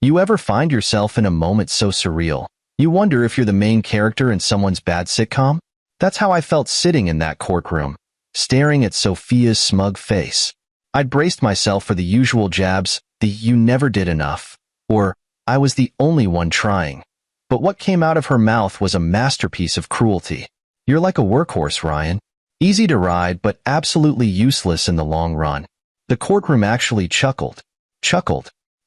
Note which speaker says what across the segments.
Speaker 1: You ever find yourself in a moment so surreal, you wonder if you're the main character in someone's bad sitcom? That's how I felt sitting in that courtroom, staring at Sophia's smug face. I'd braced myself for the usual jabs, the "you never did enough," or "I was the only one trying." But what came out of her mouth was a masterpiece of cruelty. "You're like a workhorse, Ryan. Easy to ride, but absolutely useless in the long run." The courtroom actually chuckled.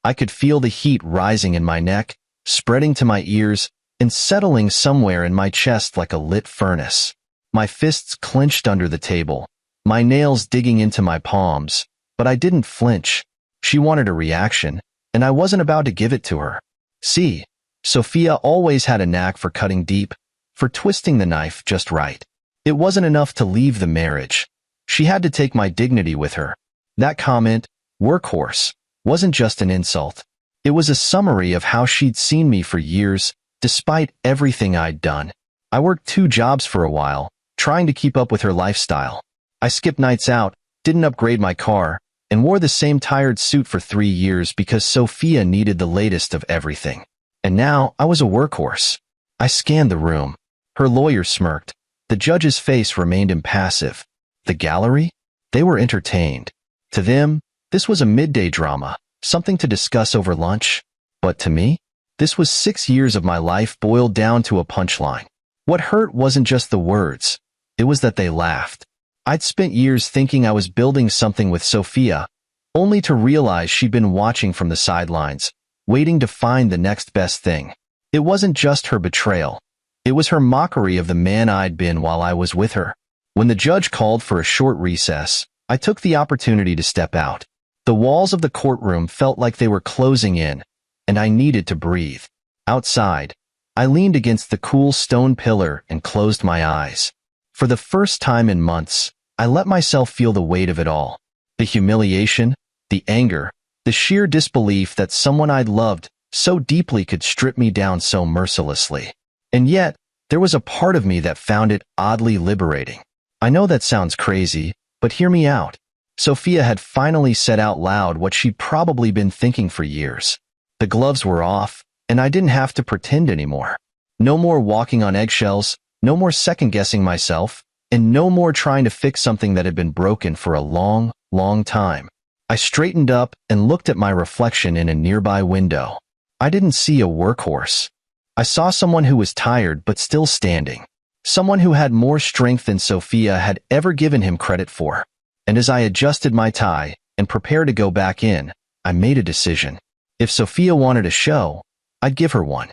Speaker 1: I could feel the heat rising in my neck, spreading to my ears, and settling somewhere in my chest like a lit furnace. My fists clenched under the table, my nails digging into my palms, but I didn't flinch. She wanted a reaction, and I wasn't about to give it to her. See, Sophia always had a knack for cutting deep, for twisting the knife just right. It wasn't enough to leave the marriage. She had to take my dignity with her. That comment, "workhorse," wasn't just an insult. It was a summary of how she'd seen me for years, despite everything I'd done. I worked 2 jobs for a while, trying to keep up with her lifestyle. I skipped nights out, didn't upgrade my car, and wore the same tired suit for 3 years because Sophia needed the latest of everything. And now I was a workhorse. I scanned the room. Her lawyer smirked. The judge's face remained impassive. The gallery? They were entertained. To them, this was a midday drama, something to discuss over lunch. But to me, this was 6 years of my life boiled down to a punchline. What hurt wasn't just the words. It was that they laughed. I'd spent years thinking I was building something with Sophia, only to realize she'd been watching from the sidelines, waiting to find the next best thing. It wasn't just her betrayal. It was her mockery of the man I'd been while I was with her. When the judge called for a short recess, I took the opportunity to step out. The walls of the courtroom felt like they were closing in, and I needed to breathe. Outside, I leaned against the cool stone pillar and closed my eyes. For the first time in months, I let myself feel the weight of it all. The humiliation, the anger, the sheer disbelief that someone I'd loved so deeply could strip me down so mercilessly. And yet, there was a part of me that found it oddly liberating. I know that sounds crazy, but hear me out. Sophia had finally said out loud what she'd probably been thinking for years. The gloves were off, and I didn't have to pretend anymore. No more walking on eggshells, no more second-guessing myself, and no more trying to fix something that had been broken for a long, long time. I straightened up and looked at my reflection in a nearby window. I didn't see a workhorse. I saw someone who was tired but still standing. Someone who had more strength than Sophia had ever given him credit for. And as I adjusted my tie and prepared to go back in, I made a decision. If Sophia wanted a show, I'd give her one.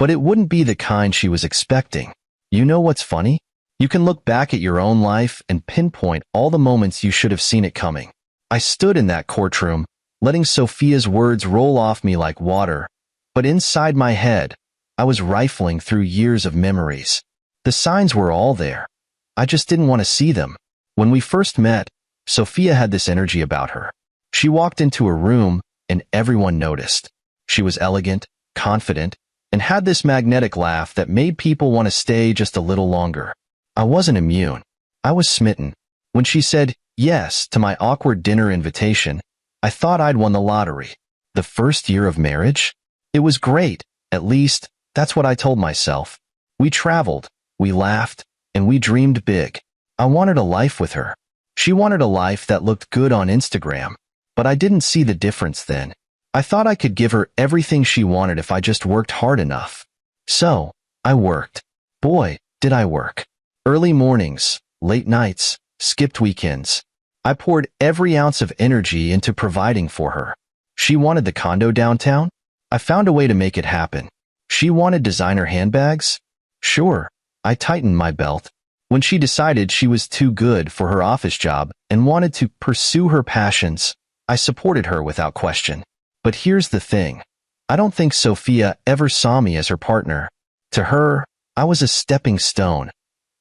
Speaker 1: But it wouldn't be the kind she was expecting. You know what's funny? You can look back at your own life and pinpoint all the moments you should have seen it coming. I stood in that courtroom, letting Sophia's words roll off me like water, but inside my head, I was rifling through years of memories. The signs were all there. I just didn't want to see them. When we first met, Sophia had this energy about her. She walked into a room, and everyone noticed. She was elegant, confident, and had this magnetic laugh that made people want to stay just a little longer. I wasn't immune. I was smitten. When she said yes to my awkward dinner invitation, I thought I'd won the lottery. The first year of marriage? It was great, at least, that's what I told myself. We traveled, we laughed, and we dreamed big. I wanted a life with her. She wanted a life that looked good on Instagram, but I didn't see the difference then. I thought I could give her everything she wanted if I just worked hard enough. So, I worked. Boy, did I work. Early mornings, late nights, skipped weekends. I poured every ounce of energy into providing for her. She wanted the condo downtown? I found a way to make it happen. She wanted designer handbags? Sure, I tightened my belt. When she decided she was too good for her office job and wanted to pursue her passions, I supported her without question. But here's the thing. I don't think Sophia ever saw me as her partner. To her, I was a stepping stone,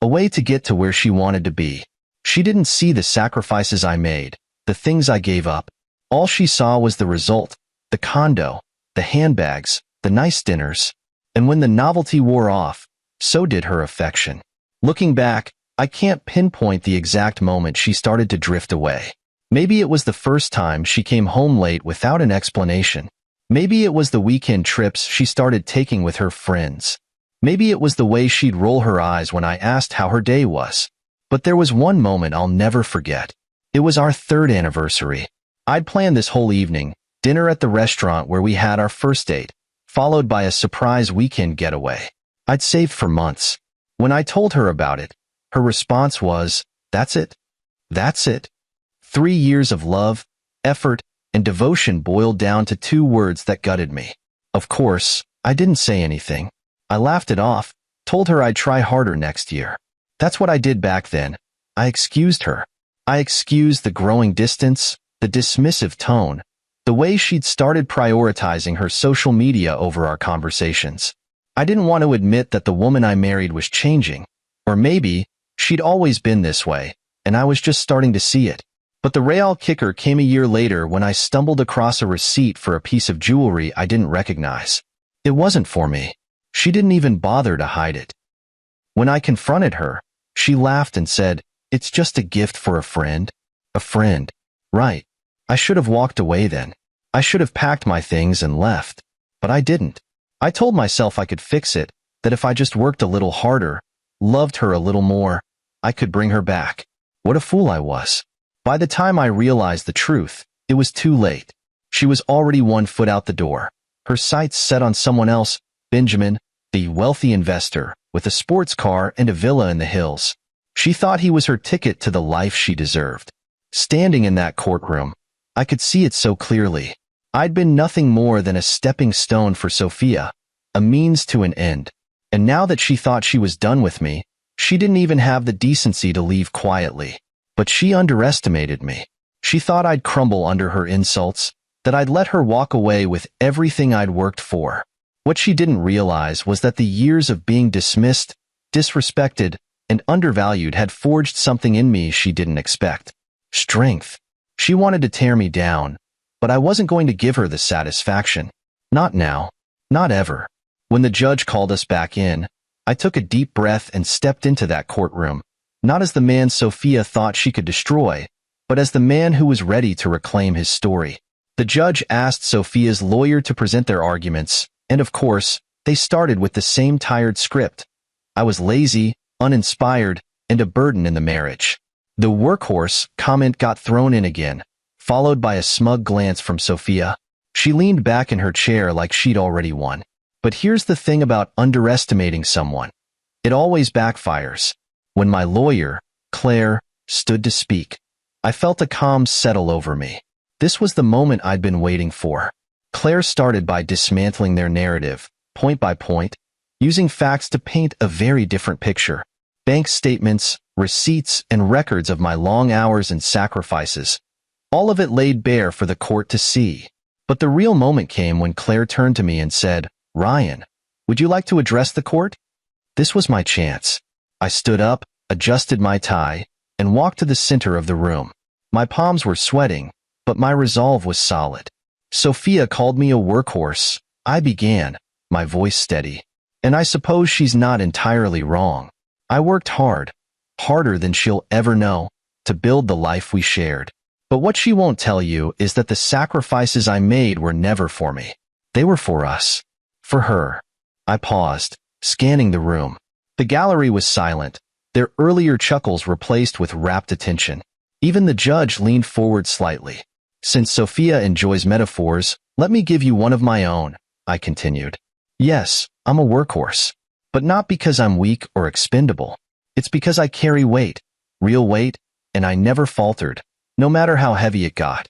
Speaker 1: a way to get to where she wanted to be. She didn't see the sacrifices I made, the things I gave up. All she saw was the result, the condo, the handbags, the nice dinners. And when the novelty wore off, so did her affection. Looking back, I can't pinpoint the exact moment she started to drift away. Maybe it was the first time she came home late without an explanation. Maybe it was the weekend trips she started taking with her friends. Maybe it was the way she'd roll her eyes when I asked how her day was. But there was one moment I'll never forget. It was our 3rd anniversary. I'd planned this whole evening, dinner at the restaurant where we had our first date, followed by a surprise weekend getaway. I'd saved for months. When I told her about it, her response was, "That's it? That's it?" 3 years of love, effort, and devotion boiled down to 2 words that gutted me. Of course, I didn't say anything. I laughed it off, told her I'd try harder next year. That's what I did back then. I excused her. I excused the growing distance, the dismissive tone, the way she'd started prioritizing her social media over our conversations. I didn't want to admit that the woman I married was changing. Or maybe she'd always been this way, and I was just starting to see it. But the real kicker came a year later when I stumbled across a receipt for a piece of jewelry I didn't recognize. It wasn't for me. She didn't even bother to hide it. When I confronted her, she laughed and said, "It's just a gift for a friend." A friend. Right. I should have walked away then. I should have packed my things and left. But I didn't. I told myself I could fix it, that if I just worked a little harder, loved her a little more, I could bring her back. What a fool I was. By the time I realized the truth, it was too late. She was already 1 foot out the door, her sights set on someone else, Benjamin, the wealthy investor, with a sports car and a villa in the hills. She thought he was her ticket to the life she deserved. Standing in that courtroom, I could see it so clearly. I'd been nothing more than a stepping stone for Sophia, a means to an end. And now that she thought she was done with me, she didn't even have the decency to leave quietly. But she underestimated me. She thought I'd crumble under her insults, that I'd let her walk away with everything I'd worked for. What she didn't realize was that the years of being dismissed, disrespected, and undervalued had forged something in me she didn't expect. Strength. She wanted to tear me down, but I wasn't going to give her the satisfaction. Not now. Not ever. When the judge called us back in, I took a deep breath and stepped into that courtroom, not as the man Sophia thought she could destroy, but as the man who was ready to reclaim his story. The judge asked Sophia's lawyer to present their arguments, and of course, they started with the same tired script. I was lazy, uninspired, and a burden in the marriage. The workhorse comment got thrown in again, followed by a smug glance from Sophia. She leaned back in her chair like she'd already won. But here's the thing about underestimating someone. It always backfires. When my lawyer, Claire, stood to speak, I felt a calm settle over me. This was the moment I'd been waiting for. Claire started by dismantling their narrative, point by point, using facts to paint a very different picture. Bank statements, receipts, and records of my long hours and sacrifices. All of it laid bare for the court to see. But the real moment came when Claire turned to me and said, "Ryan, would you like to address the court?" This was my chance. I stood up, adjusted my tie, and walked to the center of the room. My palms were sweating, but my resolve was solid. "Sophia called me a workhorse," I began, my voice steady. "And I suppose she's not entirely wrong. I worked hard, harder than she'll ever know, to build the life we shared. But what she won't tell you is that the sacrifices I made were never for me. They were for us. For her." I paused, scanning the room. The gallery was silent, their earlier chuckles replaced with rapt attention. Even the judge leaned forward slightly. "Since Sophia enjoys metaphors, let me give you one of my own," I continued. "Yes, I'm a workhorse. But not because I'm weak or expendable. It's because I carry weight, real weight, and I never faltered, no matter how heavy it got."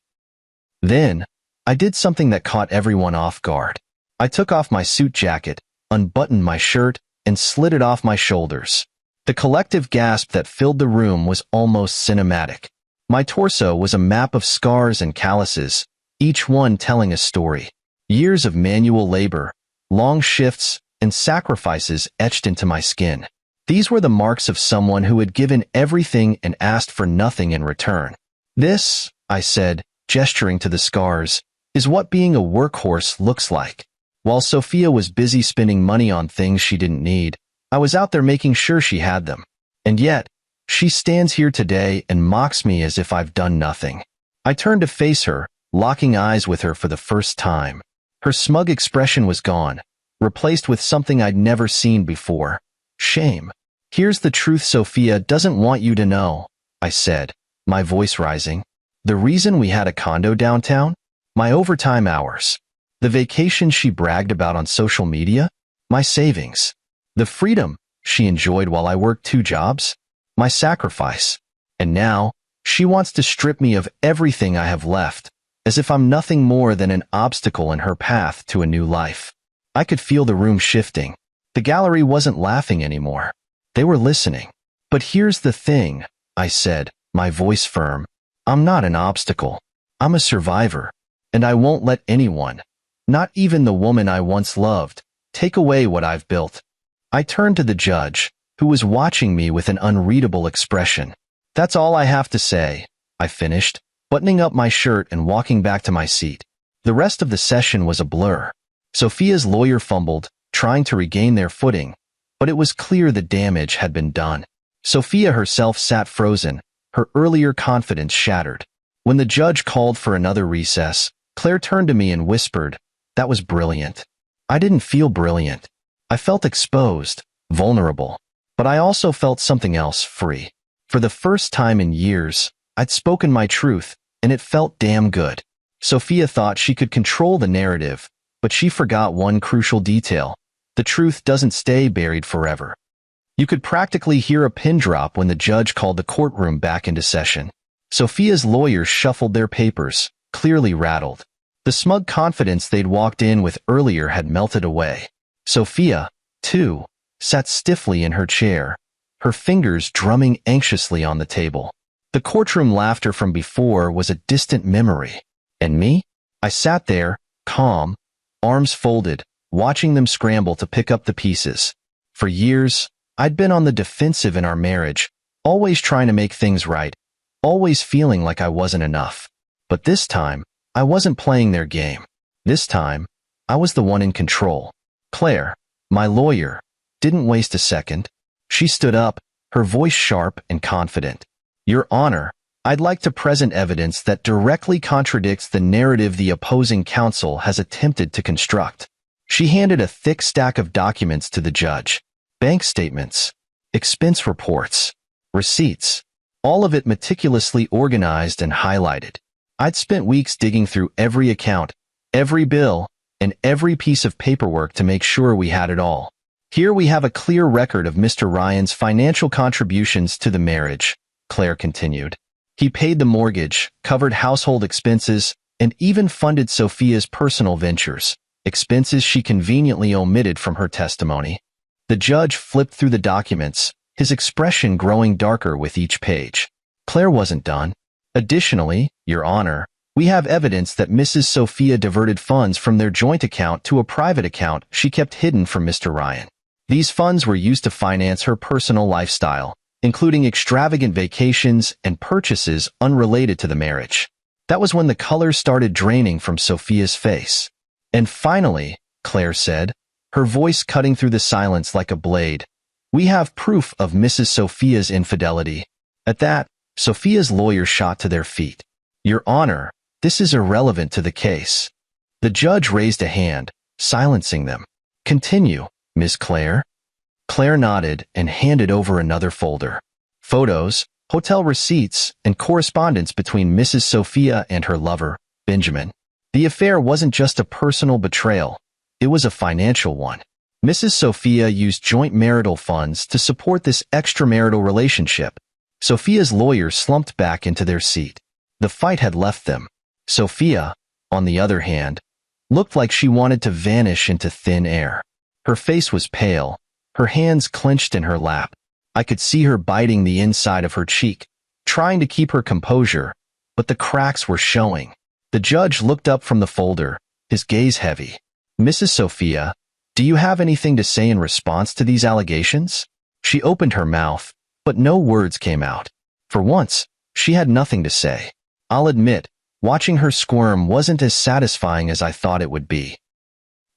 Speaker 1: Then, I did something that caught everyone off guard. I took off my suit jacket, unbuttoned my shirt, and slid it off my shoulders. The collective gasp that filled the room was almost cinematic. My torso was a map of scars and calluses, each one telling a story. Years of manual labor, long shifts, and sacrifices etched into my skin. These were the marks of someone who had given everything and asked for nothing in return. "This," I said, gesturing to the scars, "is what being a workhorse looks like." While Sophia was busy spending money on things she didn't need, I was out there making sure she had them. And yet, she stands here today and mocks me as if I've done nothing. I turned to face her, locking eyes with her for the first time. Her smug expression was gone, replaced with something I'd never seen before. Shame. Here's the truth Sophia doesn't want you to know, I said, my voice rising. The reason we had a condo downtown? My overtime hours. The vacation she bragged about on social media? My savings. The freedom she enjoyed while I worked 2 jobs? My sacrifice. And now, she wants to strip me of everything I have left, as if I'm nothing more than an obstacle in her path to a new life. I could feel the room shifting. The gallery wasn't laughing anymore. They were listening. But here's the thing, I said, my voice firm. I'm not an obstacle. I'm a survivor. And I won't let anyone, not even the woman I once loved, take away what I've built. I turned to the judge, who was watching me with an unreadable expression. That's all I have to say, I finished, buttoning up my shirt and walking back to my seat. The rest of the session was a blur. Sophia's lawyer fumbled, trying to regain their footing, but it was clear the damage had been done. Sophia herself sat frozen, her earlier confidence shattered. When the judge called for another recess, Claire turned to me and whispered, "That was brilliant." I didn't feel brilliant. I felt exposed, vulnerable, but I also felt something else, free. For the first time in years, I'd spoken my truth, and it felt damn good. Sophia thought she could control the narrative, but she forgot one crucial detail. The truth doesn't stay buried forever. You could practically hear a pin drop when the judge called the courtroom back into session. Sophia's lawyers shuffled their papers, clearly rattled. The smug confidence they'd walked in with earlier had melted away. Sophia, too, sat stiffly in her chair, her fingers drumming anxiously on the table. The courtroom laughter from before was a distant memory. And me? I sat there, calm, arms folded, watching them scramble to pick up the pieces. For years, I'd been on the defensive in our marriage, always trying to make things right, always feeling like I wasn't enough. But this time, I wasn't playing their game. This time, I was the one in control. Claire, my lawyer, didn't waste a second. She stood up, her voice sharp and confident. "Your Honor, I'd like to present evidence that directly contradicts the narrative the opposing counsel has attempted to construct." She handed a thick stack of documents to the judge. Bank statements, expense reports, receipts, all of it meticulously organized and highlighted. I'd spent weeks digging through every account, every bill, and every piece of paperwork to make sure we had it all. "Here we have a clear record of Mr. Ryan's financial contributions to the marriage," Claire continued. "He paid the mortgage, covered household expenses, and even funded Sophia's personal ventures, expenses she conveniently omitted from her testimony." The judge flipped through the documents, his expression growing darker with each page. Claire wasn't done. "Additionally, Your Honor, we have evidence that Mrs. Sophia diverted funds from their joint account to a private account she kept hidden from Mr. Ryan. These funds were used to finance her personal lifestyle, including extravagant vacations and purchases unrelated to the marriage." That was when the color started draining from Sophia's face. "And finally," Claire said, her voice cutting through the silence like a blade, "we have proof of Mrs. Sophia's infidelity." At that, Sophia's lawyers shot to their feet. "Your Honor, this is irrelevant to the case." The judge raised a hand, silencing them. "Continue, Miss Claire." Claire nodded and handed over another folder. Photos, hotel receipts, and correspondence between Mrs. Sophia and her lover, Benjamin. The affair wasn't just a personal betrayal, it was a financial one. Mrs. Sophia used joint marital funds to support this extramarital relationship. Sophia's lawyers slumped back into their seat. The fight had left them. Sophia, on the other hand, looked like she wanted to vanish into thin air. Her face was pale, her hands clenched in her lap. I could see her biting the inside of her cheek, trying to keep her composure, but the cracks were showing. The judge looked up from the folder, his gaze heavy. "Mrs. Sophia, do you have anything to say in response to these allegations?" She opened her mouth, but no words came out. For once, she had nothing to say. I'll admit, watching her squirm wasn't as satisfying as I thought it would be.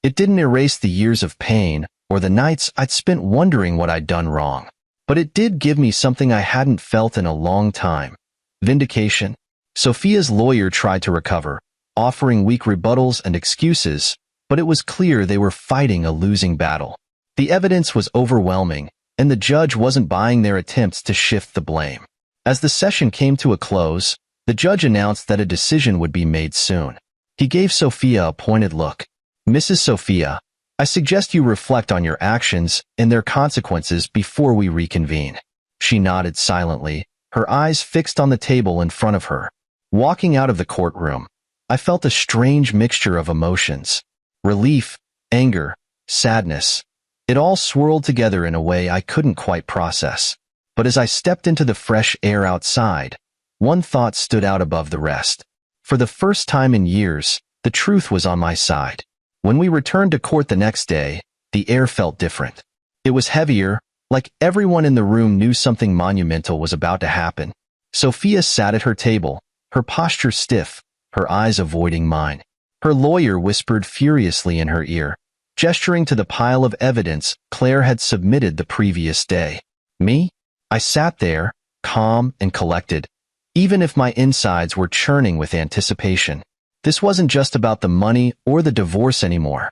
Speaker 1: It didn't erase the years of pain or the nights I'd spent wondering what I'd done wrong. But it did give me something I hadn't felt in a long time. Vindication. Sophia's lawyer tried to recover, offering weak rebuttals and excuses, but it was clear they were fighting a losing battle. The evidence was overwhelming, and the judge wasn't buying their attempts to shift the blame. As the session came to a close, the judge announced that a decision would be made soon. He gave Sophia a pointed look. "Mrs. Sophia, I suggest you reflect on your actions and their consequences before we reconvene." She nodded silently, her eyes fixed on the table in front of her. Walking out of the courtroom, I felt a strange mixture of emotions. Relief, anger, sadness. It all swirled together in a way I couldn't quite process. But as I stepped into the fresh air outside, one thought stood out above the rest. For the first time in years, the truth was on my side. When we returned to court the next day, the air felt different. It was heavier, like everyone in the room knew something monumental was about to happen. Sophia sat at her table, her posture stiff, her eyes avoiding mine. Her lawyer whispered furiously in her ear, gesturing to the pile of evidence Claire had submitted the previous day. Me? I sat there, calm and collected, even if my insides were churning with anticipation. This wasn't just about the money or the divorce anymore.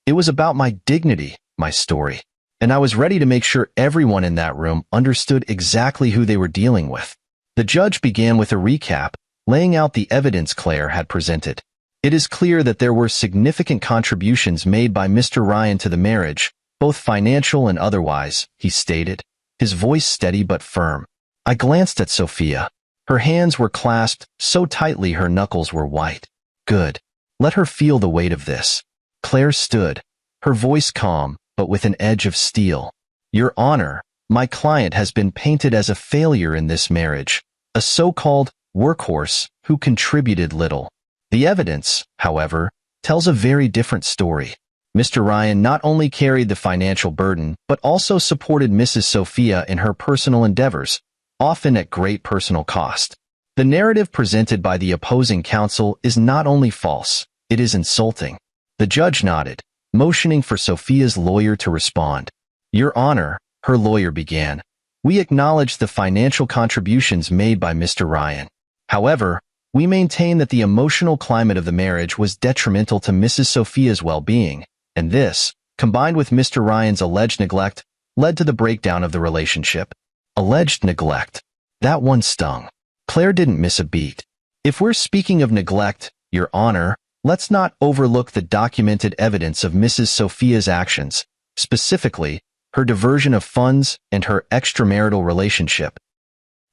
Speaker 1: It was about my dignity, my story. And I was ready to make sure everyone in that room understood exactly who they were dealing with. The judge began with a recap, laying out the evidence Claire had presented. "It is clear that there were significant contributions made by Mr. Ryan to the marriage, both financial and otherwise," he stated, his voice steady but firm. I glanced at Sophia. Her hands were clasped so tightly her knuckles were white. "Good. Let her feel the weight of this." Claire stood, her voice calm, but with an edge of steel. "Your Honor, my client has been painted as a failure in this marriage, a so-called workhorse who contributed little. The evidence, however, tells a very different story. Mr. Ryan not only carried the financial burden, but also supported Mrs. Sophia in her personal endeavors, often at great personal cost. The narrative presented by the opposing counsel is not only false, it is insulting." The judge nodded, motioning for Sophia's lawyer to respond. "Your Honor," her lawyer began, "we acknowledge the financial contributions made by Mr. Ryan. However, we maintain that the emotional climate of the marriage was detrimental to Mrs. Sophia's well-being, and this, combined with Mr. Ryan's alleged neglect, led to the breakdown of the relationship." Alleged neglect. That one stung. Claire didn't miss a beat. "If we're speaking of neglect, Your Honor, let's not overlook the documented evidence of Mrs. Sophia's actions, specifically, her diversion of funds and her extramarital relationship.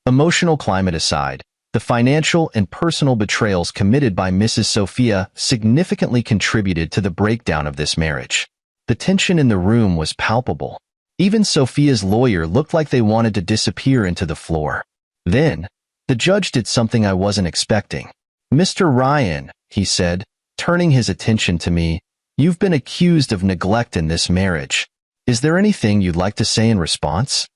Speaker 1: Emotional climate aside, the financial and personal betrayals committed by Mrs. Sophia significantly contributed to the breakdown of this marriage. The tension in the room was palpable. Even Sophia's lawyer looked like they wanted to disappear into the floor. Then, the judge did something I wasn't expecting. "Mr. Ryan," he said, turning his attention to me, "you've been accused of neglect in this marriage. Is there anything you'd like to say in response?"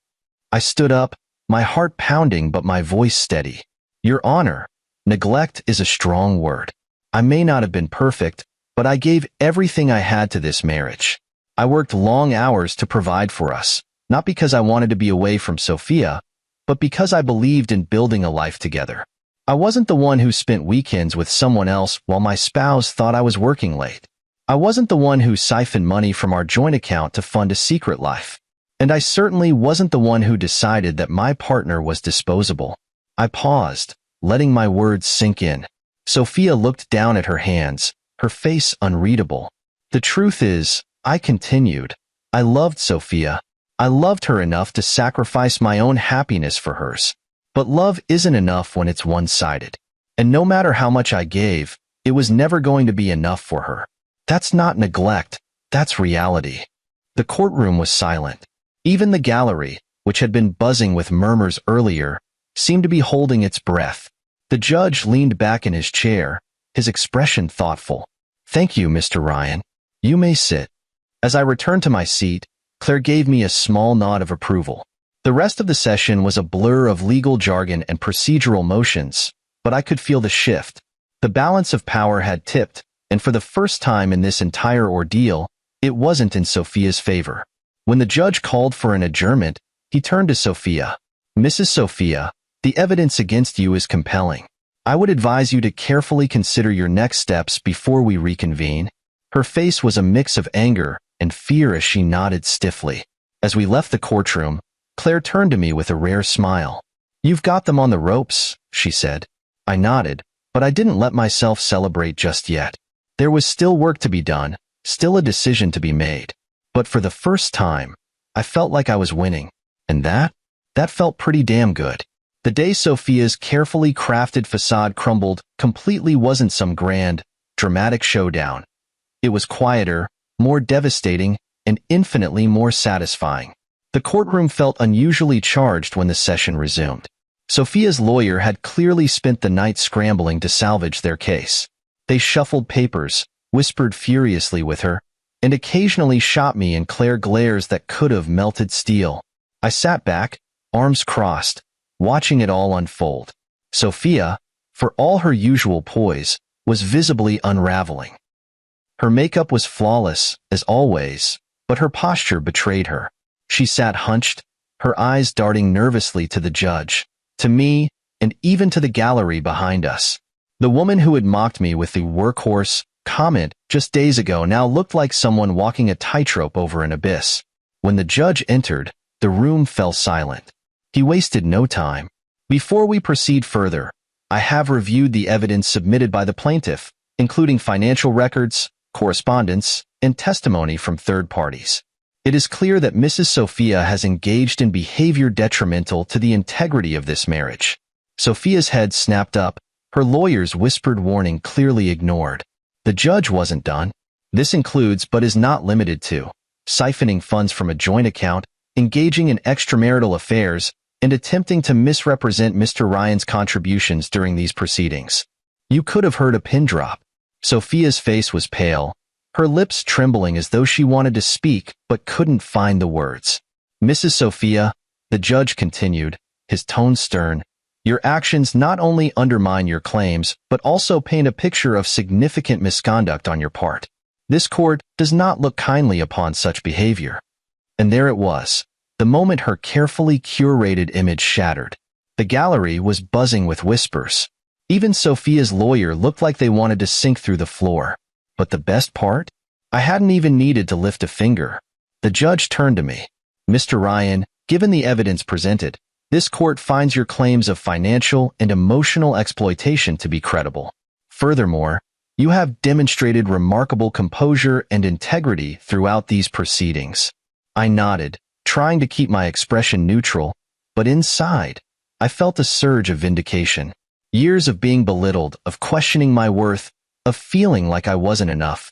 Speaker 1: I stood up, my heart pounding but my voice steady. "Your Honor, neglect is a strong word. I may not have been perfect, but I gave everything I had to this marriage. I worked long hours to provide for us, not because I wanted to be away from Sophia, but because I believed in building a life together. I wasn't the one who spent weekends with someone else while my spouse thought I was working late. I wasn't the one who siphoned money from our joint account to fund a secret life. And I certainly wasn't the one who decided that my partner was disposable." I paused, letting my words sink in. Sophia looked down at her hands, her face unreadable. "The truth is," I continued, "I loved Sophia. I loved her enough to sacrifice my own happiness for hers. But love isn't enough when it's one-sided. And no matter how much I gave, it was never going to be enough for her. That's not neglect, that's reality." The courtroom was silent. Even the gallery, which had been buzzing with murmurs earlier, seemed to be holding its breath. The judge leaned back in his chair, his expression thoughtful. "Thank you, Mr. Ryan. You may sit." As I returned to my seat, Claire gave me a small nod of approval. The rest of the session was a blur of legal jargon and procedural motions, but I could feel the shift. The balance of power had tipped, and for the first time in this entire ordeal, it wasn't in Sophia's favor. When the judge called for an adjournment, he turned to Sophia. "Mrs. Sophia, the evidence against you is compelling. I would advise you to carefully consider your next steps before we reconvene." Her face was a mix of anger and fear as she nodded stiffly. As we left the courtroom, Claire turned to me with a rare smile. "You've got them on the ropes," she said. I nodded, but I didn't let myself celebrate just yet. There was still work to be done, still a decision to be made. But for the first time, I felt like I was winning. And that felt pretty damn good. The day Sophia's carefully crafted facade crumbled completely wasn't some grand, dramatic showdown. It was quieter, more devastating, and infinitely more satisfying. The courtroom felt unusually charged when the session resumed. Sophia's lawyer had clearly spent the night scrambling to salvage their case. They shuffled papers, whispered furiously with her, and occasionally shot me in Claire glares that could have melted steel. I sat back, arms crossed, watching it all unfold. Sophia, for all her usual poise, was visibly unraveling. Her makeup was flawless, as always, but her posture betrayed her. She sat hunched, her eyes darting nervously to the judge, to me, and even to the gallery behind us. The woman who had mocked me with the workhorse comment just days ago now looked like someone walking a tightrope over an abyss. When the judge entered, the room fell silent. He wasted no time. "Before we proceed further, I have reviewed the evidence submitted by the plaintiff, including financial records, correspondence, and testimony from third parties. It is clear that Mrs. Sophia has engaged in behavior detrimental to the integrity of this marriage." Sophia's head snapped up, her lawyer's whispered warning clearly ignored. The judge wasn't done. "This includes but is not limited to siphoning funds from a joint account, engaging in extramarital affairs, and attempting to misrepresent Mr. Ryan's contributions during these proceedings." You could have heard a pin drop. Sophia's face was pale, her lips trembling as though she wanted to speak but couldn't find the words. "Mrs. Sophia," the judge continued, his tone stern, "your actions not only undermine your claims but also paint a picture of significant misconduct on your part. This court does not look kindly upon such behavior." And there it was, the moment her carefully curated image shattered. The gallery was buzzing with whispers. Even Sophia's lawyer looked like they wanted to sink through the floor. But the best part? I hadn't even needed to lift a finger. The judge turned to me. "Mr. Ryan, given the evidence presented, this court finds your claims of financial and emotional exploitation to be credible. Furthermore, you have demonstrated remarkable composure and integrity throughout these proceedings." I nodded, trying to keep my expression neutral, but inside, I felt a surge of vindication. Years of being belittled, of questioning my worth, of feeling like I wasn't enough.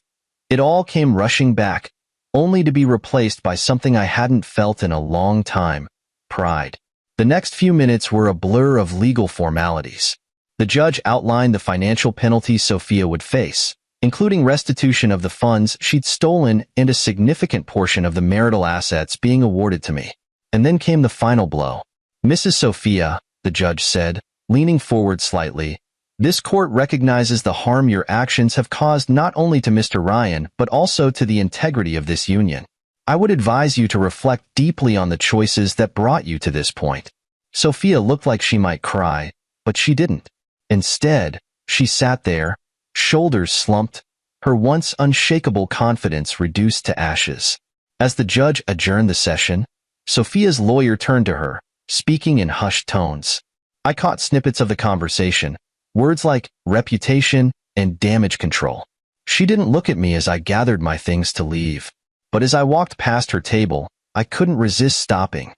Speaker 1: It all came rushing back, only to be replaced by something I hadn't felt in a long time: pride. The next few minutes were a blur of legal formalities. The judge outlined the financial penalties Sophia would face, including restitution of the funds she'd stolen and a significant portion of the marital assets being awarded to me. And then came the final blow. "Mrs. Sophia," the judge said, leaning forward slightly, "this court recognizes the harm your actions have caused not only to Mr. Ryan but also to the integrity of this union. I would advise you to reflect deeply on the choices that brought you to this point." Sophia looked like she might cry, but she didn't. Instead, she sat there, shoulders slumped, her once unshakable confidence reduced to ashes. As the judge adjourned the session, Sophia's lawyer turned to her, speaking in hushed tones. I caught snippets of the conversation, words like reputation and damage control. She didn't look at me as I gathered my things to leave, but as I walked past her table, I couldn't resist stopping.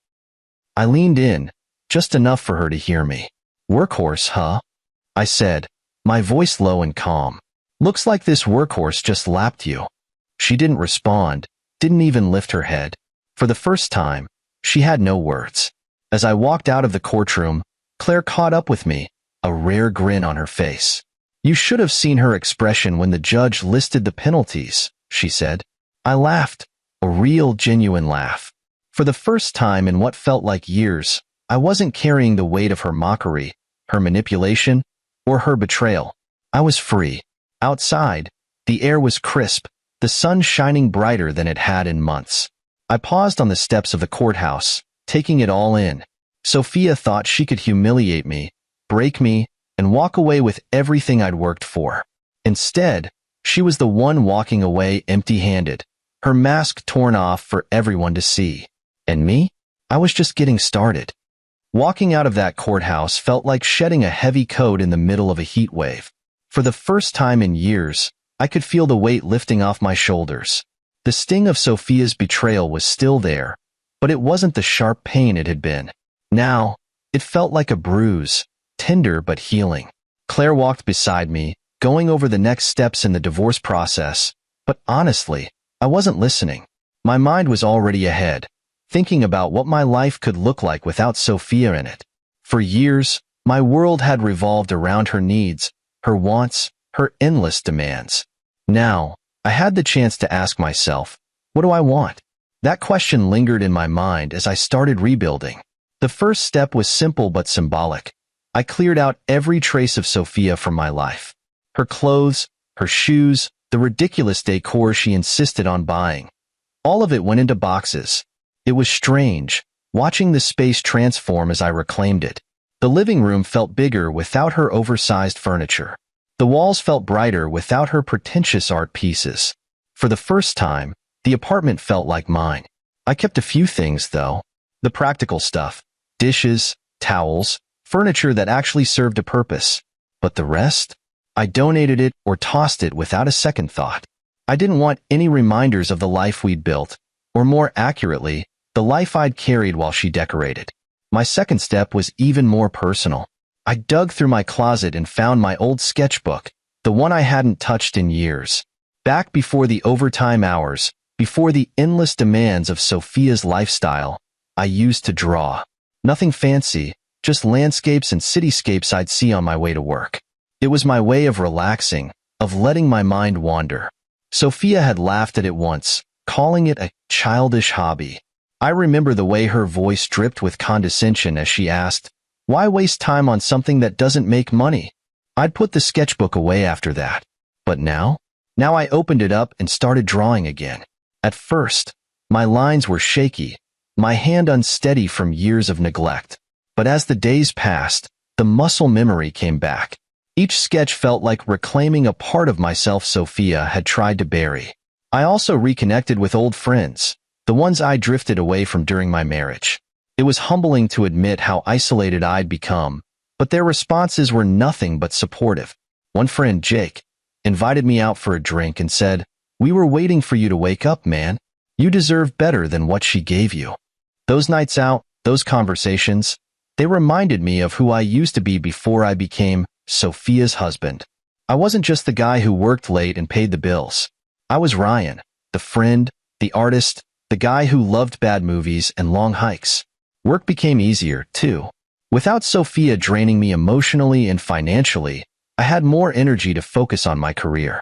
Speaker 1: I leaned in, just enough for her to hear me. "Workhorse, huh?" I said, my voice low and calm. "Looks like this workhorse just lapped you." She didn't respond, didn't even lift her head. For the first time, she had no words. As I walked out of the courtroom, Claire caught up with me, a rare grin on her face. "You should have seen her expression when the judge listed the penalties," she said. I laughed, a real, genuine laugh. For the first time in what felt like years, I wasn't carrying the weight of her mockery, her manipulation, or her betrayal. I was free. Outside, the air was crisp, the sun shining brighter than it had in months. I paused on the steps of the courthouse, taking it all in. Sophia thought she could humiliate me, break me, and walk away with everything I'd worked for. Instead, She was the one walking away empty-handed, her mask torn off for everyone to see. And me? I was just getting started. Walking out of that courthouse felt like shedding a heavy coat in the middle of a heat wave. For the first time in years, I could feel the weight lifting off my shoulders. The sting of Sophia's betrayal was still there, but it wasn't the sharp pain it had been. Now, it felt like a bruise, tender but healing. Claire walked beside me, going over the next steps in the divorce process, but honestly, I wasn't listening. My mind was already ahead, thinking about what my life could look like without Sophia in it. For years, my world had revolved around her needs, her wants, her endless demands. Now, I had the chance to ask myself, what do I want? That question lingered in my mind as I started rebuilding. The first step was simple but symbolic. I cleared out every trace of Sophia from my life. Her clothes, her shoes, the ridiculous decor she insisted on buying. All of it went into boxes. It was strange, watching the space transform as I reclaimed it. The living room felt bigger without her oversized furniture. The walls felt brighter without her pretentious art pieces. For the first time, the apartment felt like mine. I kept a few things, though. The practical stuff. Dishes, towels, furniture that actually served a purpose. But the rest? I donated it or tossed it without a second thought. I didn't want any reminders of the life we'd built, or more accurately, the life I'd carried while she decorated. My second step was even more personal. I dug through my closet and found my old sketchbook, the one I hadn't touched in years. Back before the overtime hours, before the endless demands of Sophia's lifestyle, I used to draw. Nothing fancy, just landscapes and cityscapes I'd see on my way to work. It was my way of relaxing, of letting my mind wander. Sophia had laughed at it once, calling it a childish hobby. I remember the way her voice dripped with condescension as she asked, "Why waste time on something that doesn't make money?" I'd put the sketchbook away after that. But now I opened it up and started drawing again. At first, my lines were shaky, my hand unsteady from years of neglect. But as the days passed, the muscle memory came back. Each sketch felt like reclaiming a part of myself Sophia had tried to bury. I also reconnected with old friends, the ones I drifted away from during my marriage. It was humbling to admit how isolated I'd become, but their responses were nothing but supportive. One friend, Jake, invited me out for a drink and said, "We were waiting for you to wake up, man. You deserve better than what she gave you." Those nights out, those conversations, they reminded me of who I used to be before I became Sophia's husband. I wasn't just the guy who worked late and paid the bills. I was Ryan, the friend, the artist, the guy who loved bad movies and long hikes. Work became easier, too. Without Sophia draining me emotionally and financially, I had more energy to focus on my career.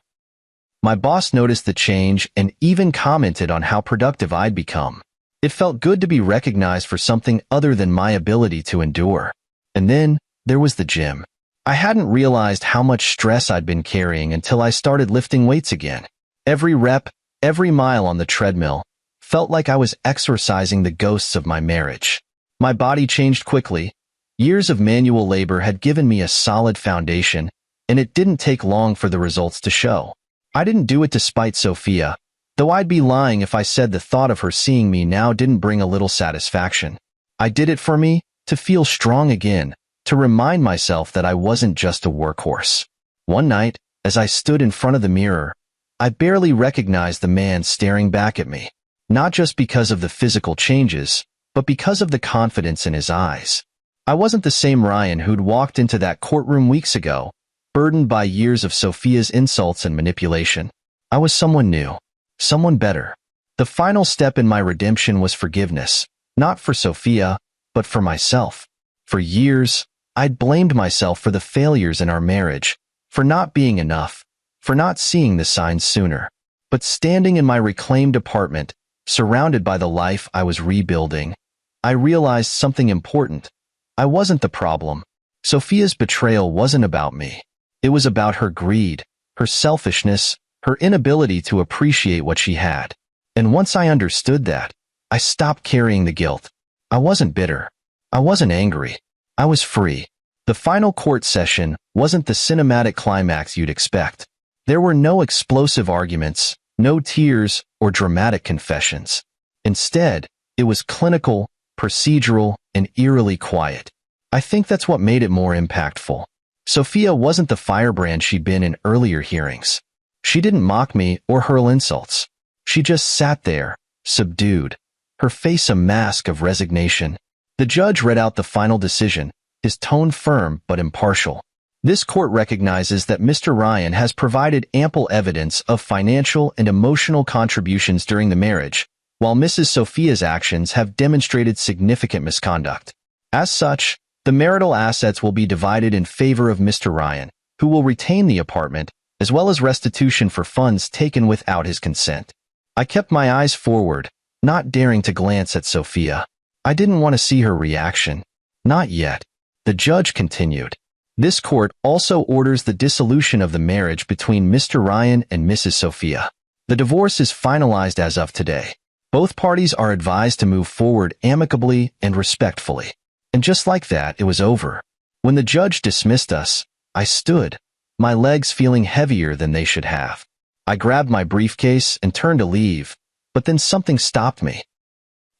Speaker 1: My boss noticed the change and even commented on how productive I'd become. It felt good to be recognized for something other than my ability to endure. And then, there was the gym. I hadn't realized how much stress I'd been carrying until I started lifting weights again. Every rep, every mile on the treadmill, felt like I was exorcising the ghosts of my marriage. My body changed quickly. Years of manual labor had given me a solid foundation, and it didn't take long for the results to show. I didn't do it to spite Sophia, though I'd be lying if I said the thought of her seeing me now didn't bring a little satisfaction. I did it for me, to feel strong again, to remind myself that I wasn't just a workhorse. One night, as I stood in front of the mirror, I barely recognized the man staring back at me, not just because of the physical changes, but because of the confidence in his eyes. I wasn't the same Ryan who'd walked into that courtroom weeks ago, burdened by years of Sophia's insults and manipulation. I was someone new. Someone better. The final step in my redemption was forgiveness, not for Sophia, but for myself. For years, I'd blamed myself for the failures in our marriage, for not being enough, for not seeing the signs sooner. But standing in my reclaimed apartment, surrounded by the life I was rebuilding, I realized something important. I wasn't the problem. Sophia's betrayal wasn't about me. It was about her greed, her selfishness, her inability to appreciate what she had. And once I understood that, I stopped carrying the guilt. I wasn't bitter. I wasn't angry. I was free. The final court session wasn't the cinematic climax you'd expect. There were no explosive arguments, no tears, or dramatic confessions. Instead, it was clinical, procedural, and eerily quiet. I think that's what made it more impactful. Sophia wasn't the firebrand she'd been in earlier hearings. She didn't mock me or hurl insults. She just sat there, subdued, her face a mask of resignation. The judge read out the final decision, his tone firm but impartial. This court recognizes that Mr. Ryan has provided ample evidence of financial and emotional contributions during the marriage, while Mrs. Sophia's actions have demonstrated significant misconduct. As such, the marital assets will be divided in favor of Mr. Ryan, who will retain the apartment, as well as restitution for funds taken without his consent. I kept my eyes forward, not daring to glance at Sophia. I didn't want to see her reaction. Not yet. The judge continued. This court also orders the dissolution of the marriage between Mr. Ryan and Mrs. Sophia. The divorce is finalized as of today. Both parties are advised to move forward amicably and respectfully. And just like that, it was over. When the judge dismissed us, I stood, my legs feeling heavier than they should have. I grabbed my briefcase and turned to leave, but then something stopped me.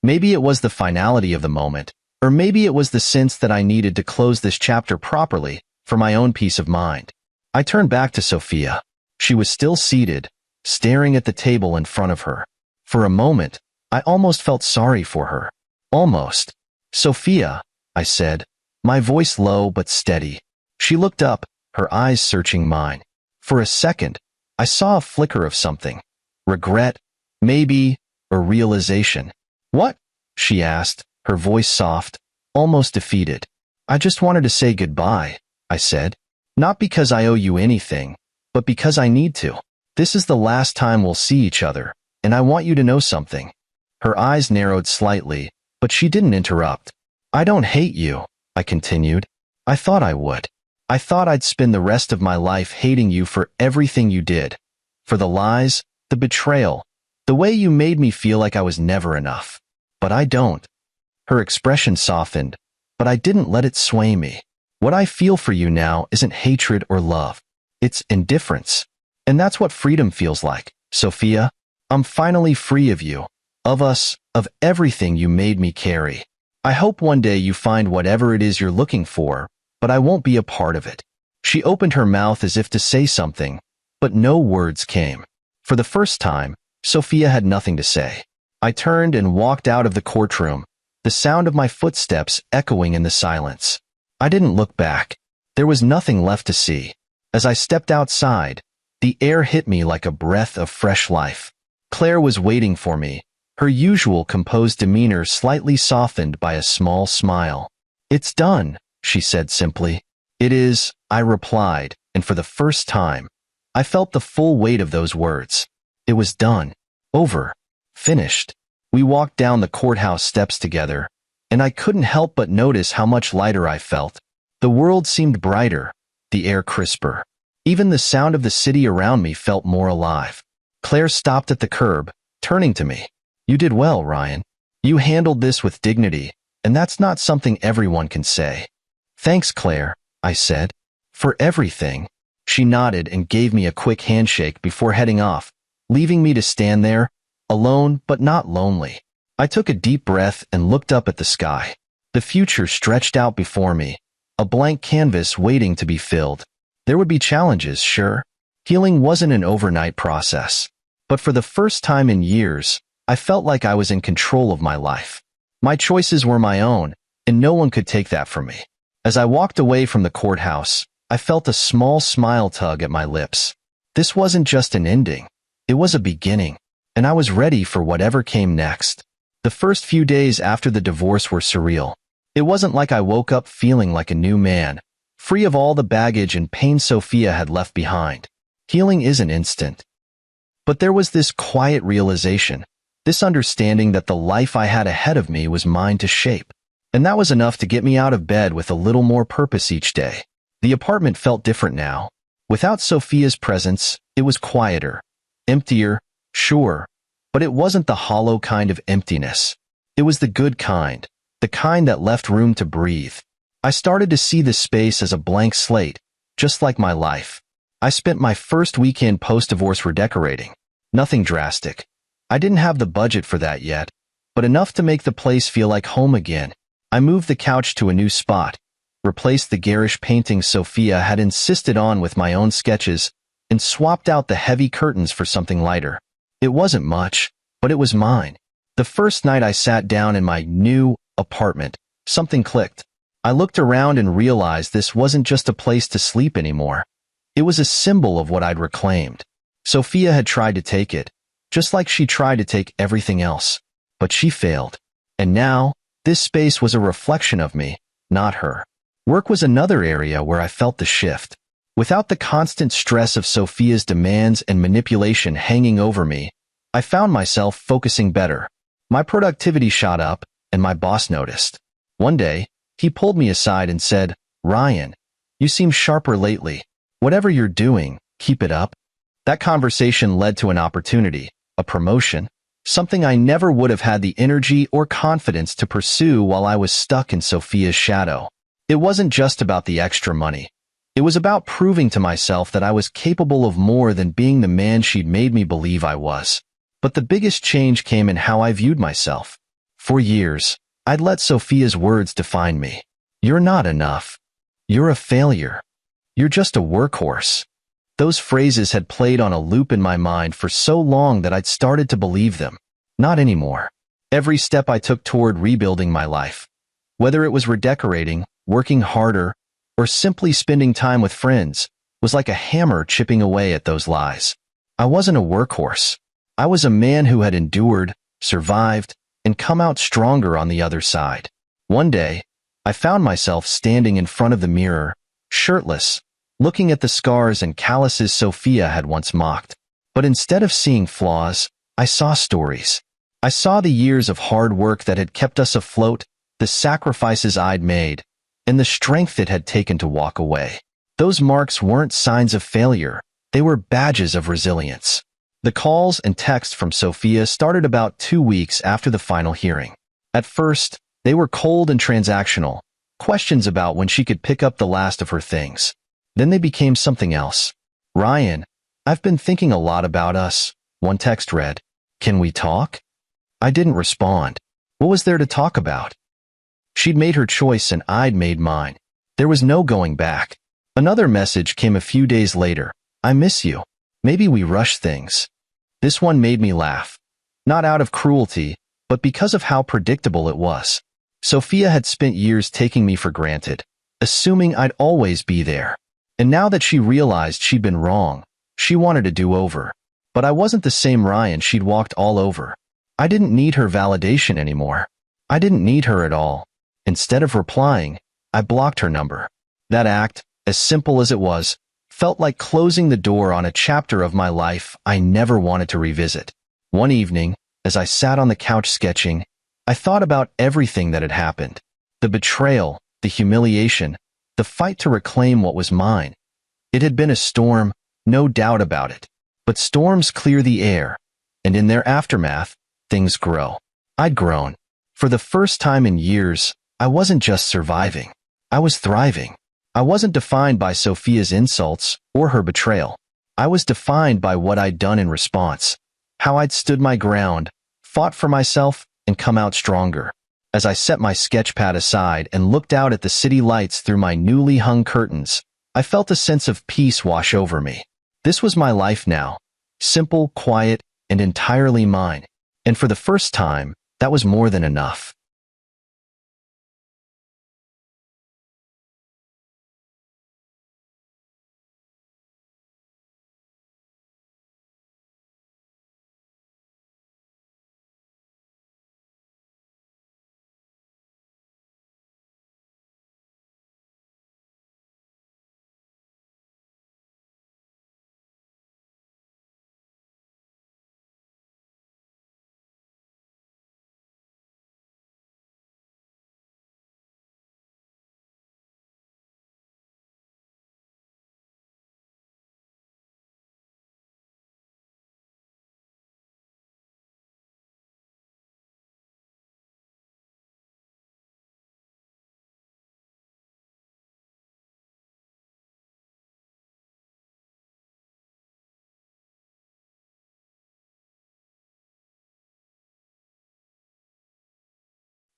Speaker 1: Maybe it was the finality of the moment, or maybe it was the sense that I needed to close this chapter properly for my own peace of mind. I turned back to Sophia. She was still seated, staring at the table in front of her. For a moment, I almost felt sorry for her. Almost. Sophia, I said, my voice low but steady. She looked up, her eyes searching mine. For a second, I saw a flicker of something. Regret, maybe, or realization. What? She asked, her voice soft, almost defeated. I just wanted to say goodbye, I said. Not because I owe you anything, but because I need to. This is the last time we'll see each other, and I want you to know something. Her eyes narrowed slightly, but she didn't interrupt. I don't hate you, I continued. I thought I would. I thought I'd spend the rest of my life hating you for everything you did. For the lies, the betrayal, the way you made me feel like I was never enough. But I don't. Her expression softened, but I didn't let it sway me. What I feel for you now isn't hatred or love. It's indifference. And that's what freedom feels like, Sophia. I'm finally free of you, of us, of everything you made me carry. I hope one day you find whatever it is you're looking for, but I won't be a part of it. She opened her mouth as if to say something, but no words came. For the first time, Sophia had nothing to say. I turned and walked out of the courtroom, the sound of my footsteps echoing in the silence. I didn't look back. There was nothing left to see. As I stepped outside, the air hit me like a breath of fresh life. Claire was waiting for me, her usual composed demeanor slightly softened by a small smile. It's done, she said simply. It is, I replied, and for the first time, I felt the full weight of those words. It was done. Over. Finished. We walked down the courthouse steps together, and I couldn't help but notice how much lighter I felt. The world seemed brighter, the air crisper. Even the sound of the city around me felt more alive. Claire stopped at the curb, turning to me. You did well, Ryan. You handled this with dignity, and that's not something everyone can say. Thanks, Claire, I said. For everything. She nodded and gave me a quick handshake before heading off, leaving me to stand there, alone but not lonely. I took a deep breath and looked up at the sky. The future stretched out before me, a blank canvas waiting to be filled. There would be challenges, sure. Healing wasn't an overnight process. But for the first time in years, I felt like I was in control of my life. My choices were my own, and no one could take that from me. As I walked away from the courthouse, I felt a small smile tug at my lips. This wasn't just an ending. It was a beginning, and I was ready for whatever came next. The first few days after the divorce were surreal. It wasn't like I woke up feeling like a new man, free of all the baggage and pain Sophia had left behind. Healing isn't instant. But there was this quiet realization, this understanding that the life I had ahead of me was mine to shape. And that was enough to get me out of bed with a little more purpose each day. The apartment felt different now. Without Sophia's presence, it was quieter, emptier, sure, but it wasn't the hollow kind of emptiness. It was the good kind, the kind that left room to breathe. I started to see the space as a blank slate, just like my life. I spent my first weekend post-divorce redecorating. Nothing drastic. I didn't have the budget for that yet, but enough to make the place feel like home again. I moved the couch to a new spot, replaced the garish paintings Sophia had insisted on with my own sketches, and swapped out the heavy curtains for something lighter. It wasn't much, but it was mine. The first night I sat down in my new apartment, something clicked. I looked around and realized this wasn't just a place to sleep anymore. It was a symbol of what I'd reclaimed. Sophia had tried to take it, just like she tried to take everything else. But she failed. And now, this space was a reflection of me, not her. Work was another area where I felt the shift. Without the constant stress of Sophia's demands and manipulation hanging over me, I found myself focusing better. My productivity shot up, and my boss noticed. One day, he pulled me aside and said, "Ryan, you seem sharper lately. Whatever you're doing, keep it up." That conversation led to an opportunity, a promotion, something I never would have had the energy or confidence to pursue while I was stuck in Sophia's shadow. It wasn't just about the extra money. It was about proving to myself that I was capable of more than being the man she'd made me believe I was. But the biggest change came in how I viewed myself. For years, I'd let Sophia's words define me. "You're not enough. You're a failure. You're just a workhorse." Those phrases had played on a loop in my mind for so long that I'd started to believe them. Not anymore. Every step I took toward rebuilding my life, whether it was redecorating, working harder, or simply spending time with friends, was like a hammer chipping away at those lies. I wasn't a workhorse. I was a man who had endured, survived, and come out stronger on the other side. One day, I found myself standing in front of the mirror, shirtless, looking at the scars and calluses Sophia had once mocked. But instead of seeing flaws, I saw stories. I saw the years of hard work that had kept us afloat, the sacrifices I'd made, and the strength it had taken to walk away. Those marks weren't signs of failure. They were badges of resilience. The calls and texts from Sophia started about 2 weeks after the final hearing. At first, they were cold and transactional, questions about when she could pick up the last of her things. Then they became something else. "Ryan, I've been thinking a lot about us," one text read. "Can we talk?" I didn't respond. What was there to talk about? She'd made her choice and I'd made mine. There was no going back. Another message came a few days later. "I miss you. Maybe we rush things." This one made me laugh. Not out of cruelty, but because of how predictable it was. Sophia had spent years taking me for granted, assuming I'd always be there. And now that she realized she'd been wrong, she wanted a do-over. But I wasn't the same Ryan she'd walked all over. I didn't need her validation anymore. I didn't need her at all. Instead of replying, I blocked her number. That act, as simple as it was, felt like closing the door on a chapter of my life I never wanted to revisit. One evening, as I sat on the couch sketching, I thought about everything that had happened. The betrayal, the humiliation, the fight to reclaim what was mine. It had been a storm, no doubt about it. But storms clear the air, and in their aftermath, things grow. I'd grown. For the first time in years, I wasn't just surviving. I was thriving. I wasn't defined by Sophia's insults or her betrayal. I was defined by what I'd done in response, how I'd stood my ground, fought for myself, and come out stronger. As I set my sketch pad aside and looked out at the city lights through my newly hung curtains, I felt a sense of peace wash over me. This was my life now, simple, quiet, and entirely mine. And for the first time, that was more than enough.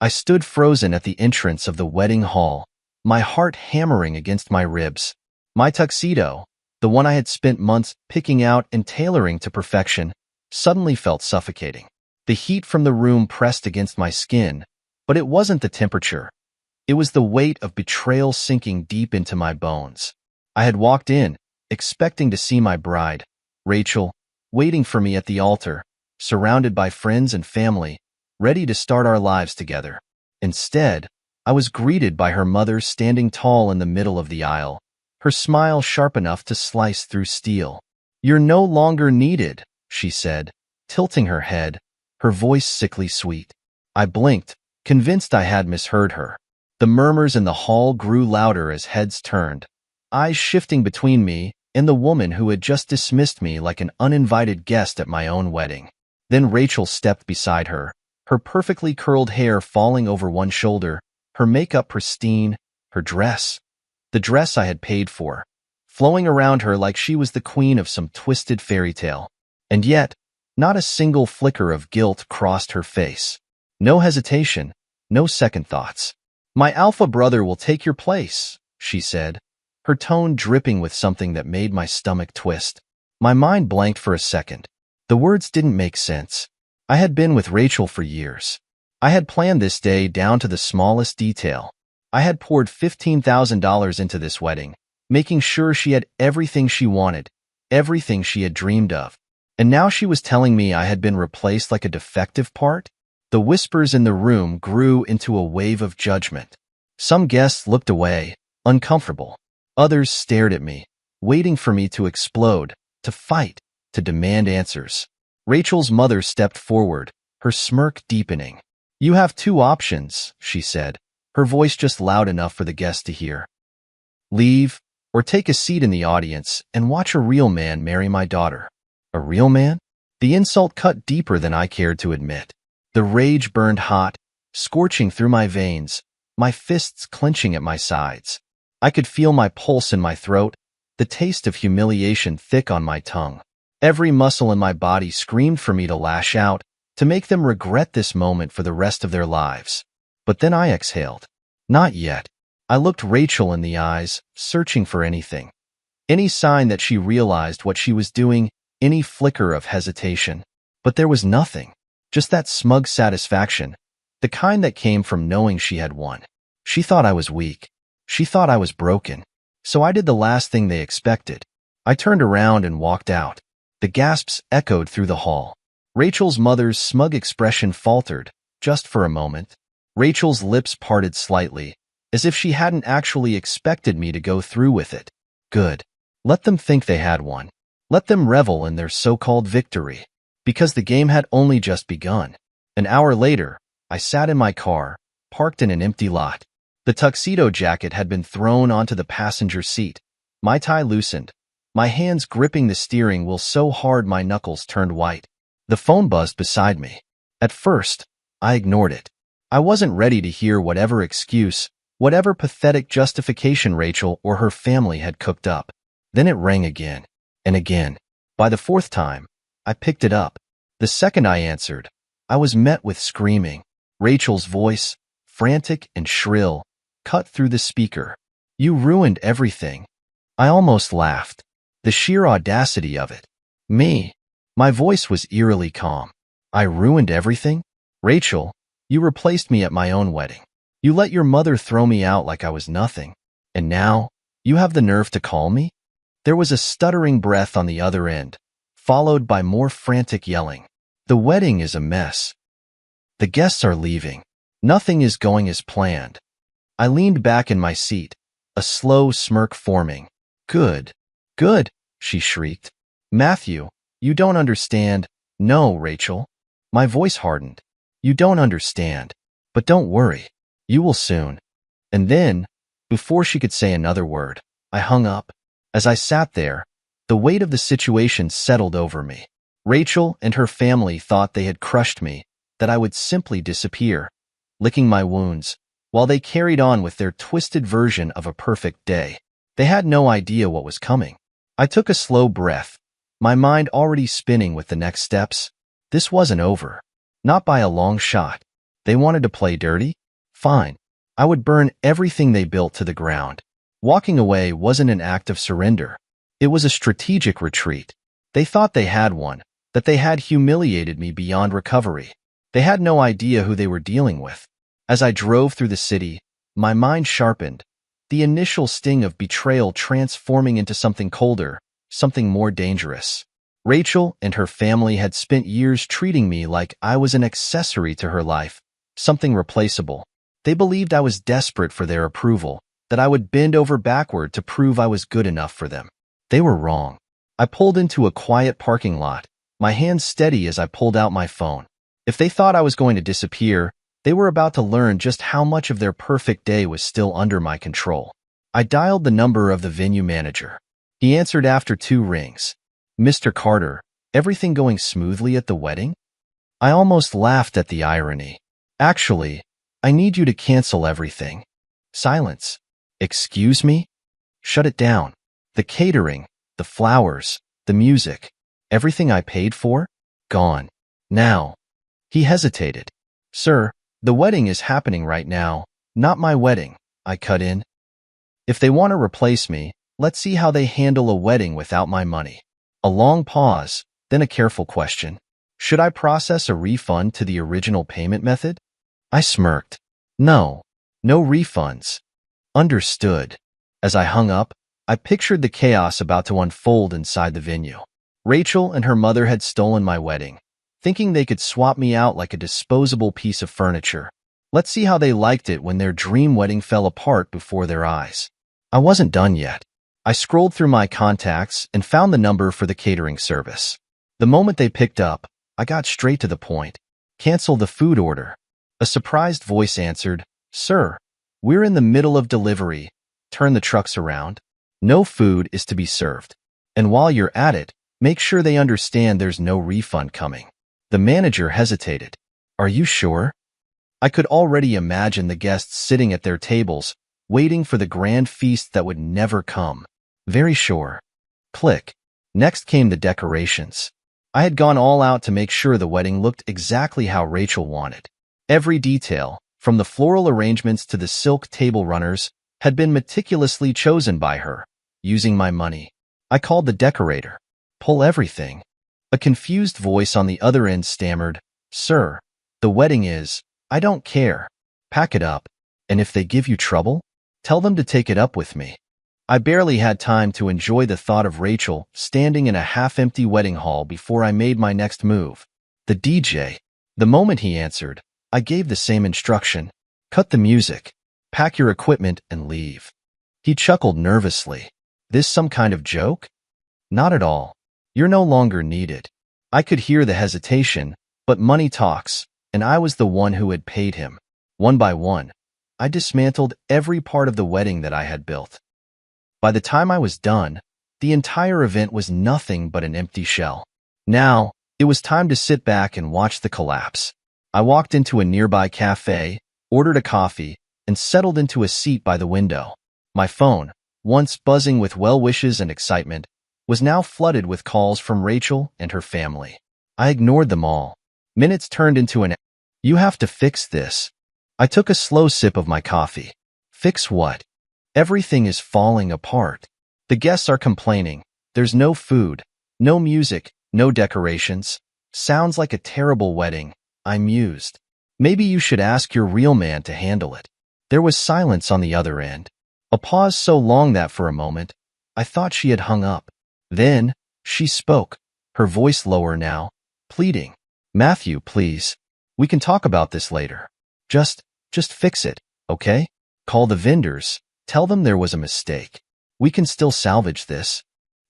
Speaker 1: I stood frozen at the entrance of the wedding hall, my heart hammering against my ribs. My tuxedo, the one I had spent months picking out and tailoring to perfection, suddenly felt suffocating. The heat from the room pressed against my skin, but it wasn't the temperature. It was the weight of betrayal sinking deep into my bones. I had walked in, expecting to see my bride, Rachel, waiting for me at the altar, surrounded by friends and family, ready to start our lives together. Instead, I was greeted by her mother standing tall in the middle of the aisle, her smile sharp enough to slice through steel. "You're no longer needed," she said, tilting her head, her voice sickly sweet. I blinked, convinced I had misheard her. The murmurs in the hall grew louder as heads turned, eyes shifting between me and the woman who had just dismissed me like an uninvited guest at my own wedding. Then Rachel stepped beside her, her perfectly curled hair falling over one shoulder, her makeup pristine, her dress, the dress I had paid for, flowing around her like she was the queen of some twisted fairy tale. And yet, not a single flicker of guilt crossed her face. No hesitation, no second thoughts. "My alpha brother will take your place," she said, her tone dripping with something that made my stomach twist. My mind blanked for a second. The words didn't make sense. I had been with Rachel for years. I had planned this day down to the smallest detail. I had poured $15,000 into this wedding, making sure she had everything she wanted, everything she had dreamed of. And now she was telling me I had been replaced like a defective part? The whispers in the room grew into a wave of judgment. Some guests looked away, uncomfortable. Others stared at me, waiting for me to explode, to fight, to demand answers. Rachel's mother stepped forward, her smirk deepening. "You have two options," she said, her voice just loud enough for the guests to hear. "Leave, or take a seat in the audience and watch a real man marry my daughter." A real man? The insult cut deeper than I cared to admit. The rage burned hot, scorching through my veins, my fists clenching at my sides. I could feel my pulse in my throat, the taste of humiliation thick on my tongue. Every muscle in my body screamed for me to lash out, to make them regret this moment for the rest of their lives. But then I exhaled. Not yet. I looked Rachel in the eyes, searching for anything. Any sign that she realized what she was doing, any flicker of hesitation. But there was nothing. Just that smug satisfaction, the kind that came from knowing she had won. She thought I was weak. She thought I was broken. So I did the last thing they expected. I turned around and walked out. The gasps echoed through the hall. Rachel's mother's smug expression faltered, just for a moment. Rachel's lips parted slightly, as if she hadn't actually expected me to go through with it. Good. Let them think they had won. Let them revel in their so-called victory. Because the game had only just begun. An hour later, I sat in my car, parked in an empty lot. The tuxedo jacket had been thrown onto the passenger seat. My tie loosened, my hands gripping the steering wheel so hard my knuckles turned white. The phone buzzed beside me. At first, I ignored it. I wasn't ready to hear whatever excuse, whatever pathetic justification Rachel or her family had cooked up. Then it rang again, and again. By the fourth time, I picked it up. The second I answered, I was met with screaming. Rachel's voice, frantic and shrill, cut through the speaker. "You ruined everything." I almost laughed. The sheer audacity of it. Me. My voice was eerily calm. I ruined everything? Rachel, you replaced me at my own wedding. You let your mother throw me out like I was nothing. And now, you have the nerve to call me? There was a stuttering breath on the other end, followed by more frantic yelling. The wedding is a mess. The guests are leaving. Nothing is going as planned. I leaned back in my seat, a slow smirk forming. Good. Good, she shrieked. Matthew, you don't understand. No, Rachel. My voice hardened. You don't understand. But don't worry. You will soon. And then, before she could say another word, I hung up. As I sat there, the weight of the situation settled over me. Rachel and her family thought they had crushed me, that I would simply disappear, licking my wounds, while they carried on with their twisted version of a perfect day. They had no idea what was coming. I took a slow breath, my mind already spinning with the next steps. This wasn't over. Not by a long shot. They wanted to play dirty? Fine. I would burn everything they built to the ground. Walking away wasn't an act of surrender. It was a strategic retreat. They thought they had one, that they had humiliated me beyond recovery. They had no idea who they were dealing with. As I drove through the city, my mind sharpened, the initial sting of betrayal transforming into something colder, something more dangerous. Rachel and her family had spent years treating me like I was an accessory to her life, something replaceable. They believed I was desperate for their approval, that I would bend over backward to prove I was good enough for them. They were wrong. I pulled into a quiet parking lot, my hands steady as I pulled out my phone. If they thought I was going to disappear, they were about to learn just how much of their perfect day was still under my control. I dialed the number of the venue manager. He answered after 2 rings. "Mr. Carter, everything going smoothly at the wedding?" I almost laughed at the irony. "Actually, I need you to cancel everything." Silence. "Excuse me?" "Shut it down. The catering, the flowers, the music, everything I paid for? Gone. Now." He hesitated. "Sir, the wedding is happening right now, not my wedding," I cut in. "If they want to replace me, let's see how they handle a wedding without my money." A long pause, then a careful question. "Should I process a refund to the original payment method?" I smirked. "No. No refunds." "Understood." As I hung up, I pictured the chaos about to unfold inside the venue. Rachel and her mother had stolen my wedding, thinking they could swap me out like a disposable piece of furniture. Let's see how they liked it when their dream wedding fell apart before their eyes. I wasn't done yet. I scrolled through my contacts and found the number for the catering service. The moment they picked up, I got straight to the point. "Cancel the food order." A surprised voice answered, "Sir, we're in the middle of delivery. Turn the trucks around. No food is to be served. And while you're at it, make sure they understand there's no refund coming." The manager hesitated. "Are you sure?" I could already imagine the guests sitting at their tables, waiting for the grand feast that would never come. "Very sure." Click. Next came the decorations. I had gone all out to make sure the wedding looked exactly how Rachel wanted. Every detail, from the floral arrangements to the silk table runners, had been meticulously chosen by her, using my money. I called the decorator. "Pull everything." A confused voice on the other end stammered, "Sir, the wedding is, I don't care. Pack it up. And if they give you trouble, tell them to take it up with me." I barely had time to enjoy the thought of Rachel standing in a half-empty wedding hall before I made my next move. "The DJ." The moment he answered, I gave the same instruction. "Cut the music. Pack your equipment and leave." He chuckled nervously. "This some kind of joke?" "Not at all. You're no longer needed." I could hear the hesitation, but money talks, and I was the one who had paid him. One by one, I dismantled every part of the wedding that I had built. By the time I was done, the entire event was nothing but an empty shell. Now, it was time to sit back and watch the collapse. I walked into a nearby cafe, ordered a coffee, and settled into a seat by the window. My phone, once buzzing with well wishes and excitement, was now flooded with calls from Rachel and her family. I ignored them all. Minutes turned into an hour. "You have to fix this." I took a slow sip of my coffee. "Fix what?" "Everything is falling apart. The guests are complaining. There's no food, no music, no decorations. Sounds like a terrible wedding," I mused. "Maybe you should ask your real man to handle it." There was silence on the other end. A pause so long that for a moment, I thought she had hung up. Then, she spoke, her voice lower now, pleading. "Matthew, please. We can talk about this later. Just fix it, okay? Call the vendors. Tell them there was a mistake. We can still salvage this."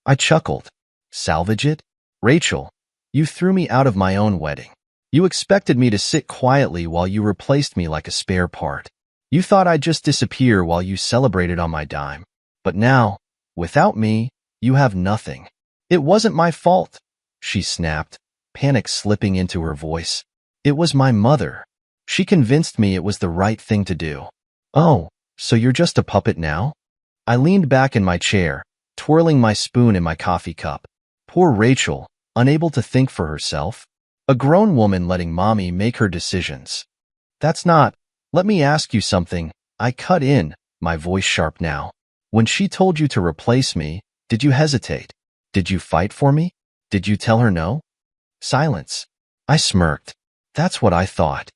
Speaker 1: I chuckled. "Salvage it? Rachel, you threw me out of my own wedding. You expected me to sit quietly while you replaced me like a spare part. You thought I'd just disappear while you celebrated on my dime. But now, without me, you have nothing." "It wasn't my fault," she snapped, panic slipping into her voice. "It was my mother. She convinced me it was the right thing to do." "Oh, so you're just a puppet now?" I leaned back in my chair, twirling my spoon in my coffee cup. Poor Rachel, unable to think for herself. A grown woman letting mommy make her decisions. That's not. Let me ask you something. I cut in, my voice sharp now. When she told you to replace me, did you hesitate? Did you fight for me? Did you tell her no? Silence. I smirked. That's what I thought.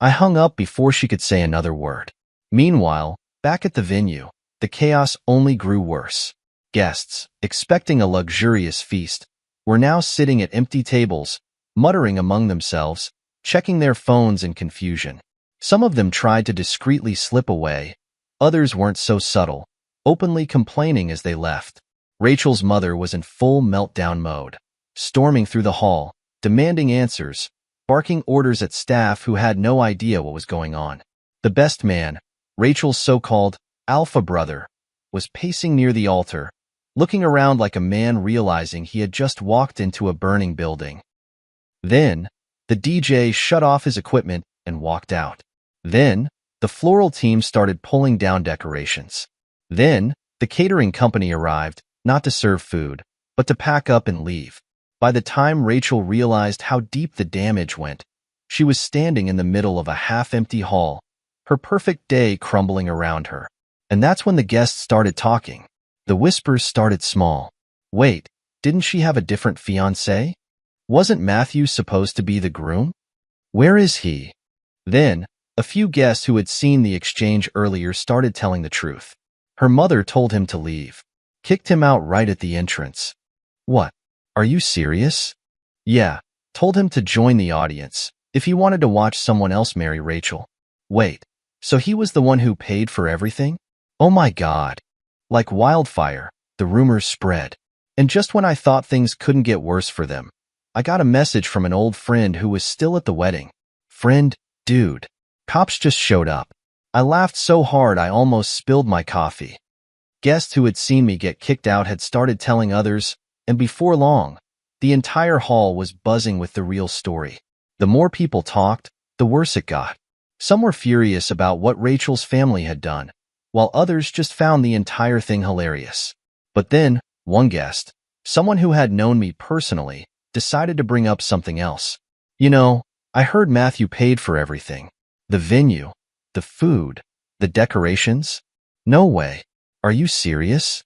Speaker 1: I hung up before she could say another word. Meanwhile, back at the venue, the chaos only grew worse. Guests, expecting a luxurious feast, were now sitting at empty tables, muttering among themselves, checking their phones in confusion. Some of them tried to discreetly slip away. Others weren't so subtle, openly complaining as they left. Rachel's mother was in full meltdown mode, storming through the hall, demanding answers, barking orders at staff who had no idea what was going on. The best man, Rachel's so-called alpha brother, was pacing near the altar, looking around like a man realizing he had just walked into a burning building. Then, the DJ shut off his equipment and walked out. Then, the floral team started pulling down decorations. Then, the catering company arrived, not to serve food, but to pack up and leave. By the time Rachel realized how deep the damage went, she was standing in the middle of a half-empty hall, her perfect day crumbling around her. And that's when the guests started talking. The whispers started small. Wait, didn't she have a different fiancé? Wasn't Matthew supposed to be the groom? Where is he? Then, a few guests who had seen the exchange earlier started telling the truth. Her mother told him to leave. Kicked him out right at the entrance. What? Are you serious? Yeah, told him to join the audience, if he wanted to watch someone else marry Rachel. Wait, so he was the one who paid for everything? Oh my God. Like wildfire, the rumors spread. And just when I thought things couldn't get worse for them, I got a message from an old friend who was still at the wedding. Friend, dude. Cops just showed up. I laughed so hard I almost spilled my coffee. Guests who had seen me get kicked out had started telling others, and before long, the entire hall was buzzing with the real story. The more people talked, the worse it got. Some were furious about what Rachel's family had done, while others just found the entire thing hilarious. But then, one guest, someone who had known me personally, decided to bring up something else. You know, I heard Matthew paid for everything. The venue, the food, the decorations? No way. Are you serious?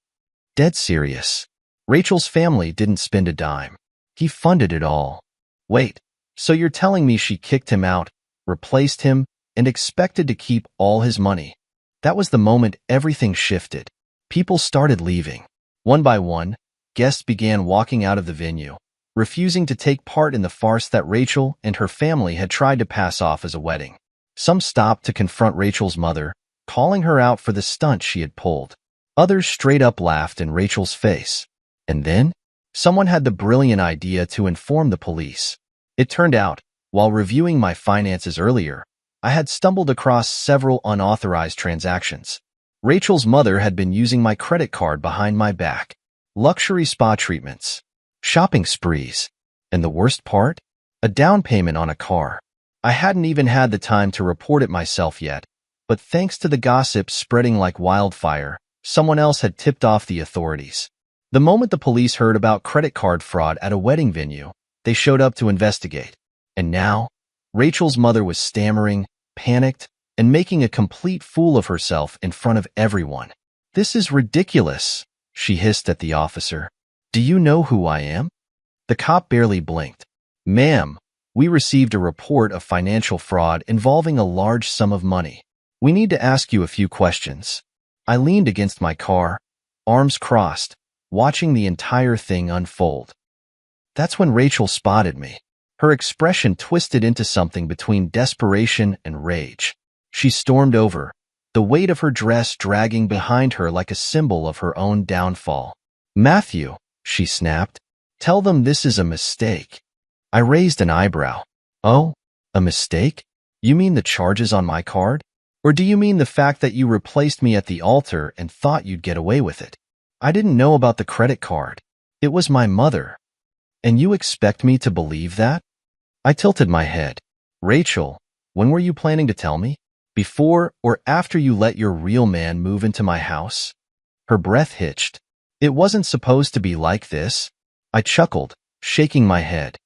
Speaker 1: Dead serious. Rachel's family didn't spend a dime. He funded it all. Wait, so you're telling me she kicked him out, replaced him, and expected to keep all his money? That was the moment everything shifted. People started leaving. One by one, guests began walking out of the venue, refusing to take part in the farce that Rachel and her family had tried to pass off as a wedding. Some stopped to confront Rachel's mother, calling her out for the stunt she had pulled. Others straight up laughed in Rachel's face. And then, someone had the brilliant idea to inform the police. It turned out, while reviewing my finances earlier, I had stumbled across several unauthorized transactions. Rachel's mother had been using my credit card behind my back. Luxury spa treatments, shopping sprees, and the worst part? A down payment on a car. I hadn't even had the time to report it myself yet, but thanks to the gossip spreading like wildfire, someone else had tipped off the authorities. The moment the police heard about credit card fraud at a wedding venue, they showed up to investigate. And now, Rachel's mother was stammering, panicked, and making a complete fool of herself in front of everyone. "This is ridiculous," she hissed at the officer. "Do you know who I am?" The cop barely blinked. "Ma'am, we received a report of financial fraud involving a large sum of money. We need to ask you a few questions." I leaned against my car, arms crossed, watching the entire thing unfold. That's when Rachel spotted me. Her expression twisted into something between desperation and rage. She stormed over, the weight of her dress dragging behind her like a symbol of her own downfall. "Matthew," she snapped, "tell them this is a mistake." I raised an eyebrow. "Oh, a mistake? You mean the charges on my card? Or do you mean the fact that you replaced me at the altar and thought you'd get away with it? I didn't know about the credit card. It was my mother. And you expect me to believe that?" I tilted my head. "Rachel, when were you planning to tell me? Before or after you let your real man move into my house?" Her breath hitched. "It wasn't supposed to be like this." I chuckled, shaking my head.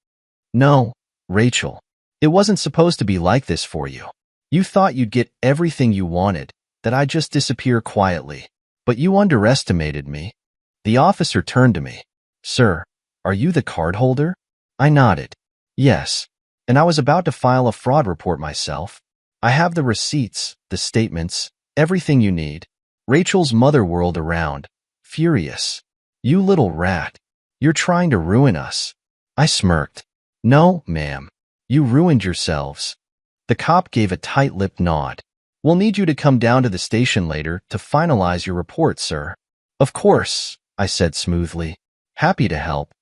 Speaker 1: "No, Rachel, it wasn't supposed to be like this for you. You thought you'd get everything you wanted, that I'd just disappear quietly. But you underestimated me. The officer turned to me. Sir, are you the card holder? I nodded. Yes. And I was about to file a fraud report myself. I have the receipts, the statements, everything you need. Rachel's mother whirled around, furious. You little rat. You're trying to ruin us. I smirked. No, ma'am. You ruined yourselves. The cop gave a tight-lipped nod. We'll need you to come down to the station later to finalize your report, sir. Of course, I said smoothly. Happy to help.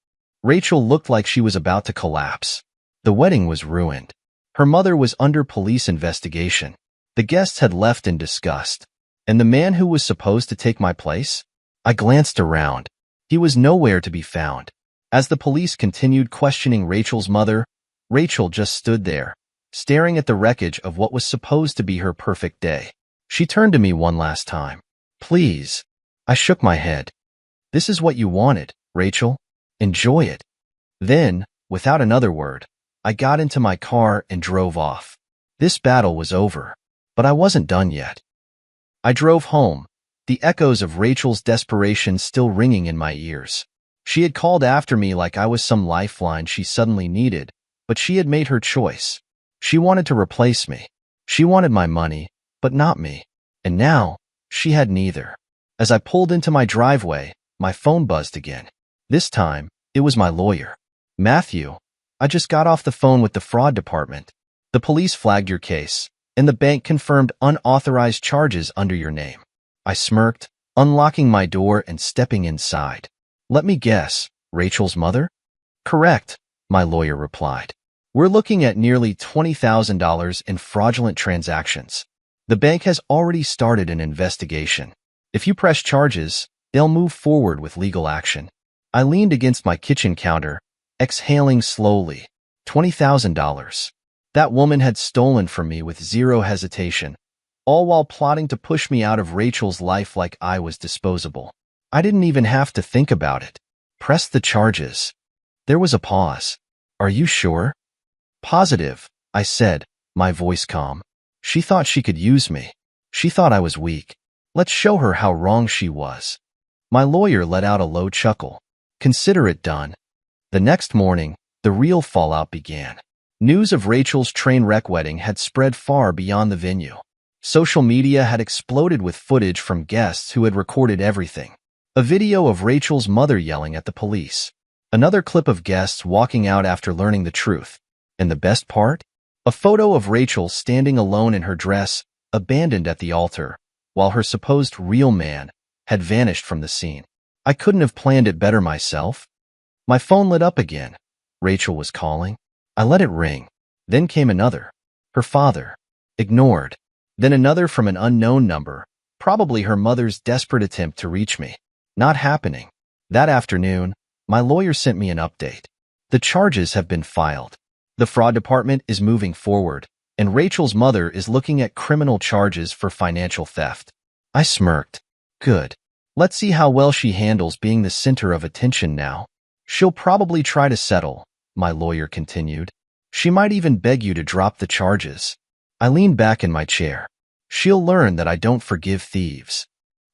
Speaker 1: Rachel looked like she was about to collapse. The wedding was ruined. Her mother was under police investigation. The guests had left in disgust. And the man who was supposed to take my place? I glanced around. He was nowhere to be found. As the police continued questioning Rachel's mother, Rachel just stood there, staring at the wreckage of what was supposed to be her perfect day. She turned to me one last time. Please. I shook my head. This is what you wanted, Rachel. Enjoy it. Then, without another word, I got into my car and drove off. This battle was over, but I wasn't done yet. I drove home, the echoes of Rachel's desperation still ringing in my ears. She had called after me like I was some lifeline she suddenly needed, but she had made her choice. She wanted to replace me. She wanted my money, but not me. And now, she had neither. As I pulled into my driveway, my phone buzzed again. This time, it was my lawyer. Matthew, I just got off the phone with the fraud department. The police flagged your case, and the bank confirmed unauthorized charges under your name. I smirked, unlocking my door and stepping inside. Let me guess, Rachel's mother? Correct, my lawyer replied. We're looking at nearly $20,000 in fraudulent transactions. The bank has already started an investigation. If you press charges, they'll move forward with legal action. I leaned against my kitchen counter, exhaling slowly. $20,000. That woman had stolen from me with zero hesitation, all while plotting to push me out of Rachel's life like I was disposable. I didn't even have to think about it. Press the charges. There was a pause. Are you sure? Positive, I said, my voice calm. She thought she could use me. She thought I was weak. Let's show her how wrong she was. My lawyer let out a low chuckle. Consider it done. The next morning, the real fallout began. News of Rachel's train wreck wedding had spread far beyond the venue. Social media had exploded with footage from guests who had recorded everything. A video of Rachel's mother yelling at the police. Another clip of guests walking out after learning the truth. And the best part? A photo of Rachel standing alone in her dress, abandoned at the altar, while her supposed real man had vanished from the scene. I couldn't have planned it better myself. My phone lit up again. Rachel was calling. I let it ring. Then came another. Her father. Ignored. Then another from an unknown number, probably her mother's desperate attempt to reach me. Not happening. That afternoon, my lawyer sent me an update. The charges have been filed. The fraud department is moving forward, and Rachel's mother is looking at criminal charges for financial theft. I smirked. Good. Let's see how well she handles being the center of attention now. She'll probably try to settle, my lawyer continued. She might even beg you to drop the charges. I leaned back in my chair. She'll learn that I don't forgive thieves.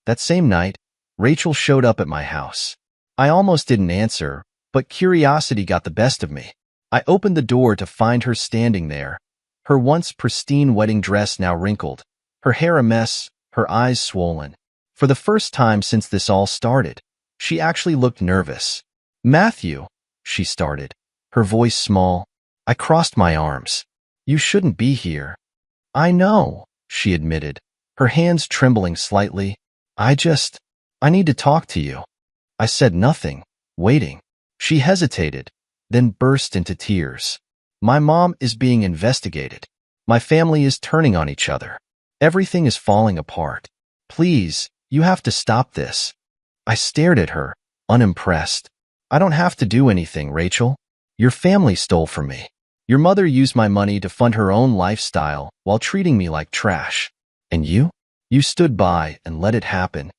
Speaker 1: That same night, Rachel showed up at my house. I almost didn't answer, but curiosity got the best of me. I opened the door to find her standing there, her once pristine wedding dress now wrinkled, her hair a mess, her eyes swollen. For the first time since this all started, she actually looked nervous. Matthew, she started, her voice small. I crossed my arms. You shouldn't be here. I know, she admitted, her hands trembling slightly. I need to talk to you. I said nothing, waiting. She hesitated, then burst into tears. My mom is being investigated. My family is turning on each other. Everything is falling apart. Please, you have to stop this. I stared at her, unimpressed. I don't have to do anything, Rachel. Your family stole from me. Your mother used my money to fund her own lifestyle while treating me like trash. And you? You stood by and let it happen.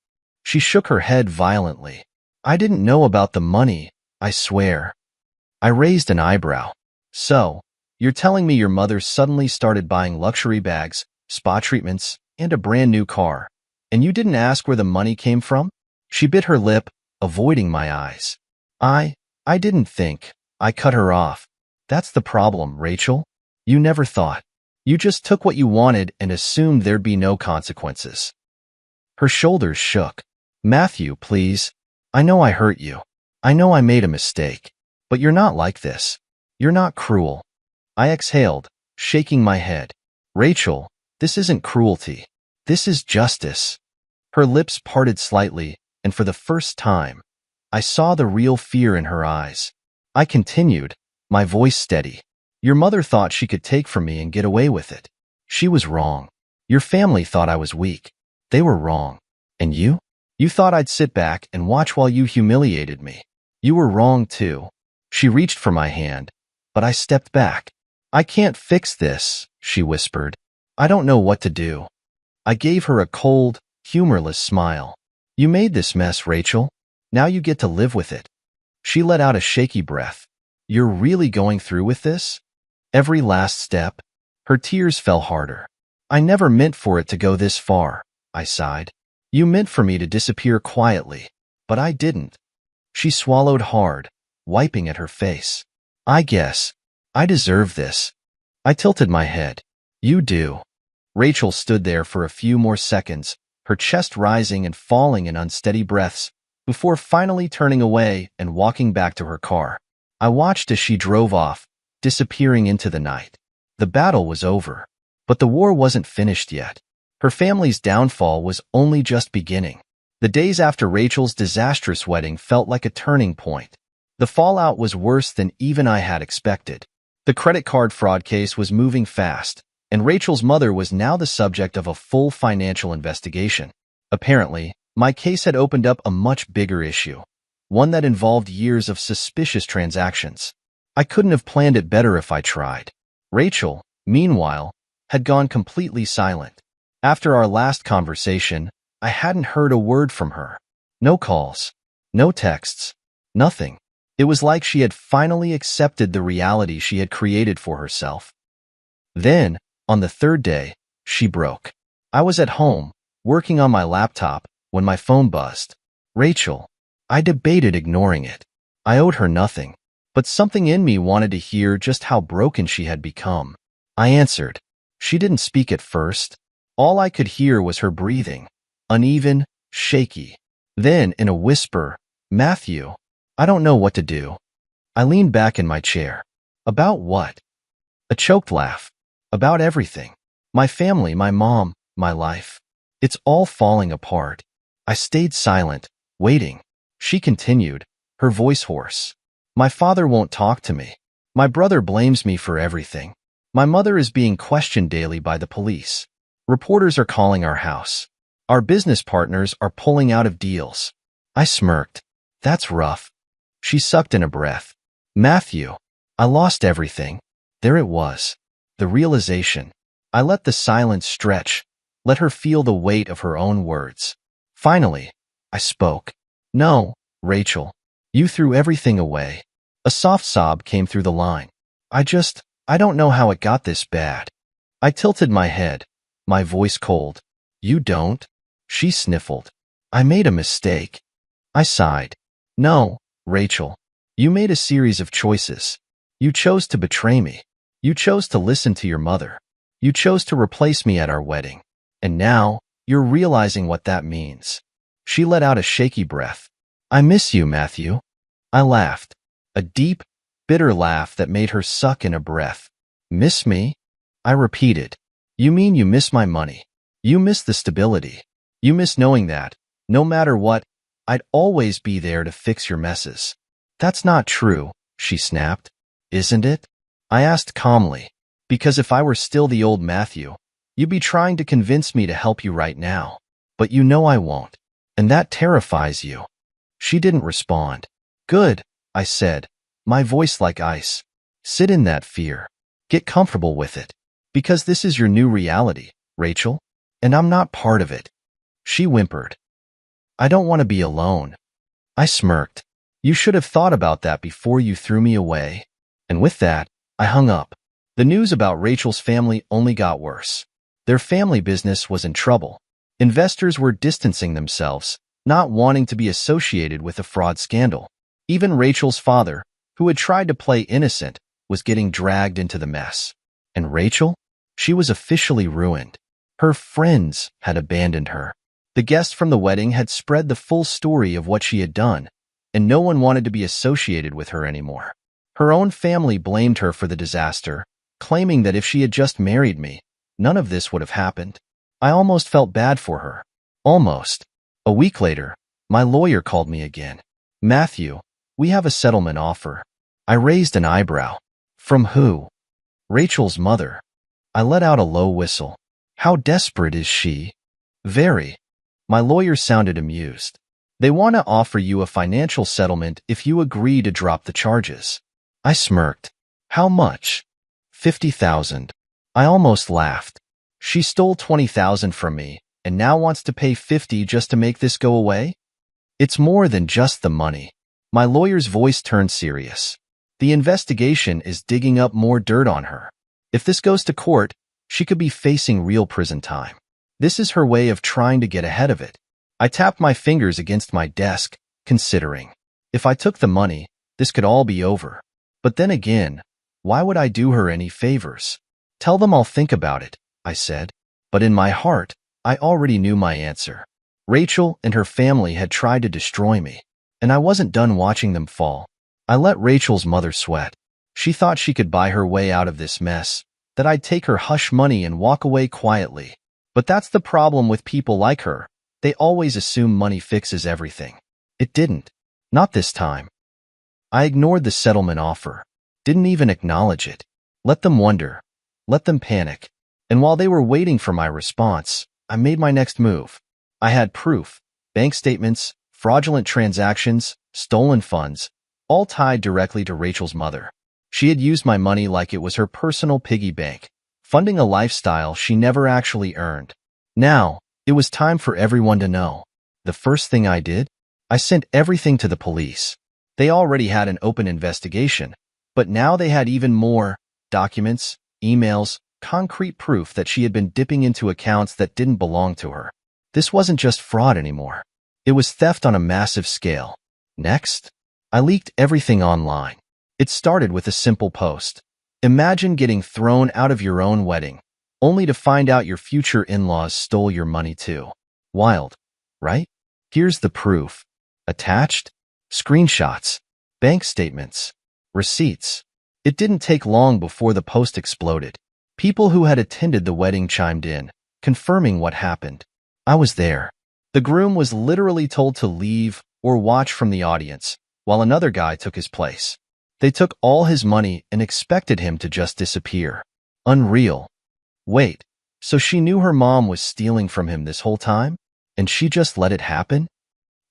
Speaker 1: She shook her head violently. I didn't know about the money, I swear. I raised an eyebrow. So, You're telling me your mother suddenly started buying luxury bags, spa treatments, and a brand new car, and you didn't ask where the money came from? She bit her lip, avoiding my eyes. I didn't think. I cut her off. That's the problem, Rachel. You never thought. You just took what you wanted and assumed there'd be no consequences. Her shoulders shook. Matthew, please. I know I hurt you. I know I made a mistake. But you're not like this. You're not cruel. I exhaled, shaking my head. Rachel, this isn't cruelty. This is justice. Her lips parted slightly, and for the first time, I saw the real fear in her eyes. I continued, my voice steady. Your mother thought she could take from me and get away with it. She was wrong. Your family thought I was weak. They were wrong. And you? You thought I'd sit back and watch while you humiliated me. You were wrong too. She reached for my hand, but I stepped back. I can't fix this, she whispered. I don't know what to do. I gave her a cold, humorless smile. You made this mess, Rachel. Now you get to live with it. She let out a shaky breath. You're really going through with this? Every last step? Her tears fell harder. I never meant for it to go this far, I sighed. You meant for me to disappear quietly, but I didn't. She swallowed hard, wiping at her face. I guess I deserve this. I tilted my head. You do. Rachel stood there for a few more seconds, her chest rising and falling in unsteady breaths, before finally turning away and walking back to her car. I watched as she drove off, disappearing into the night. The battle was over, but the war wasn't finished yet. Her family's downfall was only just beginning. The days after Rachel's disastrous wedding felt like a turning point. The fallout was worse than even I had expected. The credit card fraud case was moving fast, and Rachel's mother was now the subject of a full financial investigation. Apparently, my case had opened up a much bigger issue, one that involved years of suspicious transactions. I couldn't have planned it better if I tried. Rachel, meanwhile, had gone completely silent. After our last conversation, I hadn't heard a word from her. No calls, no texts, nothing. It was like she had finally accepted the reality she had created for herself. Then, on the third day, she broke. I was at home, working on my laptop, when my phone buzzed. Rachel. I debated ignoring it. I owed her nothing, but something in me wanted to hear just how broken she had become. I answered. She didn't speak at first. All I could hear was her breathing, uneven, shaky. Then, in a whisper, Matthew. I don't know what to do. I leaned back in my chair. About what? A choked laugh. About everything. My family, my mom, my life. It's all falling apart. I stayed silent, waiting. She continued, her voice hoarse. My father won't talk to me. My brother blames me for everything. My mother is being questioned daily by the police. Reporters are calling our house. Our business partners are pulling out of deals. I smirked. That's rough. She sucked in a breath. Matthew. I lost everything. There it was. The realization. I let the silence stretch, let her feel the weight of her own words. Finally, I spoke. No, Rachel. You threw everything away. A soft sob came through the line. I don't know how it got this bad. I tilted my head, my voice cold. You don't? She sniffled. I made a mistake. I sighed. No, Rachel. You made a series of choices. You chose to betray me. You chose to listen to your mother. You chose to replace me at our wedding. And now, you're realizing what that means. She let out a shaky breath. I miss you, Matthew. I laughed. A deep, bitter laugh that made her suck in a breath. Miss me? I repeated. You mean you miss my money. You miss the stability. You miss knowing that, no matter what, I'd always be there to fix your messes. That's not true, she snapped. Isn't it? I asked calmly. Because if I were still the old Matthew, you'd be trying to convince me to help you right now. But you know I won't. And that terrifies you. She didn't respond. Good, I said, my voice like ice. Sit in that fear. Get comfortable with it. Because this is your new reality, Rachel. And I'm not part of it. She whimpered. I don't want to be alone. I smirked. You should have thought about that before you threw me away. And with that, I hung up. The news about Rachel's family only got worse. Their family business was in trouble. Investors were distancing themselves, not wanting to be associated with a fraud scandal. Even Rachel's father, who had tried to play innocent, was getting dragged into the mess. And Rachel? She was officially ruined. Her friends had abandoned her. The guests from the wedding had spread the full story of what she had done, and no one wanted to be associated with her anymore. Her own family blamed her for the disaster, claiming that if she had just married me, none of this would have happened. I almost felt bad for her. Almost. A week later, my lawyer called me again. "Matthew, we have a settlement offer." I raised an eyebrow. "From who?" "Rachel's mother." I let out a low whistle. "How desperate is she?" "Very." My lawyer sounded amused. "They want to offer you a financial settlement if you agree to drop the charges." I smirked. "How much?" $50,000. I almost laughed. She stole $20,000 from me and now wants to pay $50,000 just to make this go away? It's more than just the money. My lawyer's voice turned serious. The investigation is digging up more dirt on her. If this goes to court, she could be facing real prison time. This is her way of trying to get ahead of it. I tapped my fingers against my desk, considering. If I took the money, this could all be over. But then again, why would I do her any favors? "Tell them I'll think about it," I said. But in my heart, I already knew my answer. Rachel and her family had tried to destroy me, and I wasn't done watching them fall. I let Rachel's mother sweat. She thought she could buy her way out of this mess, that I'd take her hush money and walk away quietly. But that's the problem with people like her. They always assume money fixes everything. It didn't. Not this time. I ignored the settlement offer. Didn't even acknowledge it. Let them wonder. Let them panic. And while they were waiting for my response, I made my next move. I had proof. Bank statements, fraudulent transactions, stolen funds, all tied directly to Rachel's mother. She had used my money like it was her personal piggy bank, funding a lifestyle she never actually earned. Now, it was time for everyone to know. The first thing I did? I sent everything to the police. They already had an open investigation, but now they had even more documents, emails, concrete proof that she had been dipping into accounts that didn't belong to her. This wasn't just fraud anymore. It was theft on a massive scale. Next, I leaked everything online. It started with a simple post. Imagine getting thrown out of your own wedding, only to find out your future in-laws stole your money too. Wild, right? Here's the proof. Attached? Screenshots, bank statements, receipts. It didn't take long before the post exploded. People who had attended the wedding chimed in, confirming what happened. I was there. The groom was literally told to leave or watch from the audience, while another guy took his place. They took all his money and expected him to just disappear. Unreal. Wait, so she knew her mom was stealing from him this whole time? And she just let it happen?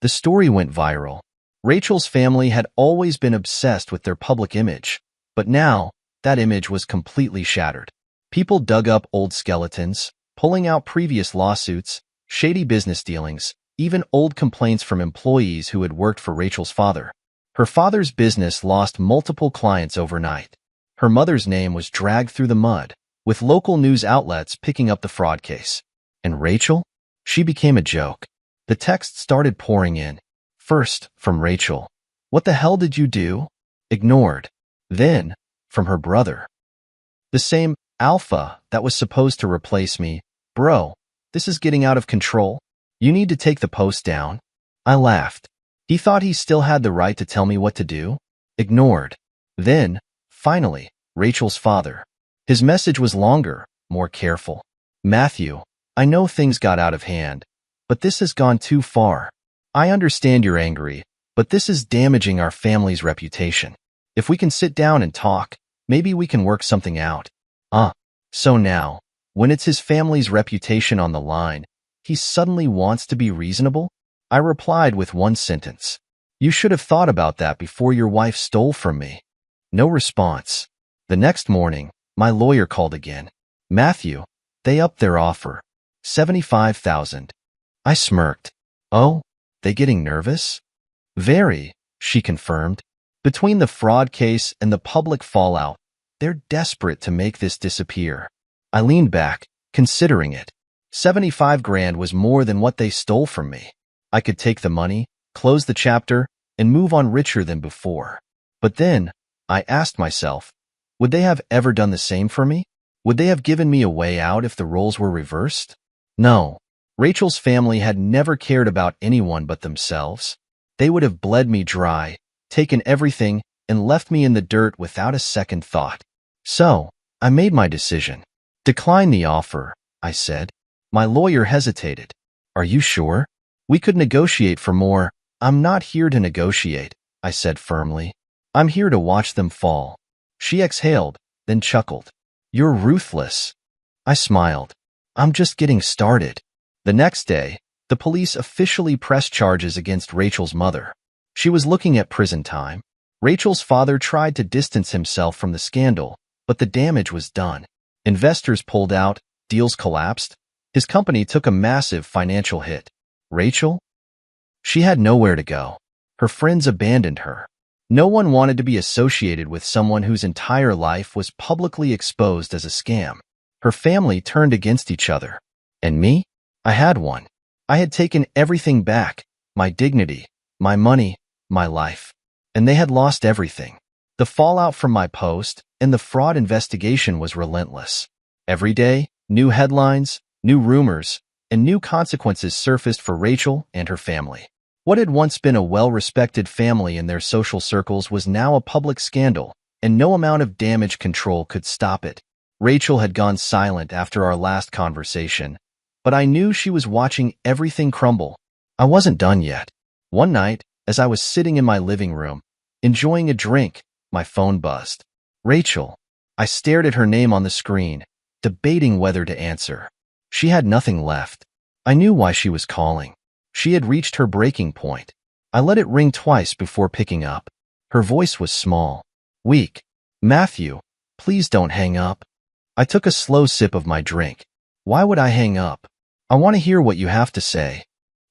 Speaker 1: The story went viral. Rachel's family had always been obsessed with their public image, but now that image was completely shattered. People dug up old skeletons, pulling out previous lawsuits, shady business dealings, even old complaints from employees who had worked for Rachel's father. Her father's business lost multiple clients overnight. Her mother's name was dragged through the mud, with local news outlets picking up the fraud case. And Rachel? She became a joke. The texts started pouring in. First, from Rachel. "What the hell did you do?" Ignored. Then, from her brother. The same alpha that was supposed to replace me. "Bro, this is getting out of control. You need to take the post down." I laughed. He thought he still had the right to tell me what to do? Ignored. Then, finally, Rachel's father. His message was longer, more careful. "Matthew, I know things got out of hand, but this has gone too far. I understand you're angry, but this is damaging our family's reputation. If we can sit down and talk, maybe we can work something out." So now, when it's his family's reputation on the line, he suddenly wants to be reasonable? I replied with one sentence. "You should have thought about that before your wife stole from me." No response. The next morning, my lawyer called again. "Matthew, they upped their offer. $75,000. I smirked. "Oh, they getting nervous?" "Very," she confirmed. Between the fraud case and the public fallout, They're desperate to make this disappear. I leaned back, considering it. 75 grand was more than what they stole from me. I could take the money, close the chapter, and move on richer than before. But then, I asked myself, would they have ever done the same for me? Would they have given me a way out if the roles were reversed? No. Rachel's family had never cared about anyone but themselves. They would have bled me dry, taken everything, and left me in the dirt without a second thought. So, I made my decision. Decline the offer, I said. My lawyer hesitated. Are you sure? We could negotiate for more. I'm not here to negotiate, I said firmly. I'm here to watch them fall. She exhaled, then chuckled. You're ruthless. I smiled. I'm just getting started. The next day, the police officially pressed charges against Rachel's mother. She was looking at prison time. Rachel's father tried to distance himself from the scandal, but the damage was done. Investors pulled out, deals collapsed. His company took a massive financial hit. Rachel? She had nowhere to go. Her friends abandoned her. No one wanted to be associated with someone whose entire life was publicly exposed as a scam. Her family turned against each other. And me? I had one. I had taken everything back, my dignity, my money, my life. And they had lost everything. The fallout from my post and the fraud investigation was relentless. Every day, new headlines, new rumors, and new consequences surfaced for Rachel and her family. What had once been a well-respected family in their social circles was now a public scandal, and no amount of damage control could stop it. Rachel had gone silent after our last conversation, but I knew she was watching everything crumble. I wasn't done yet. One night, as I was sitting in my living room, enjoying a drink, my phone buzzed. Rachel. I stared at her name on the screen, debating whether to answer. She had nothing left. I knew why she was calling. She had reached her breaking point. I let it ring twice before picking up. Her voice was small, weak. Matthew, please don't hang up. I took a slow sip of my drink. Why would I hang up? I want to hear what you have to say.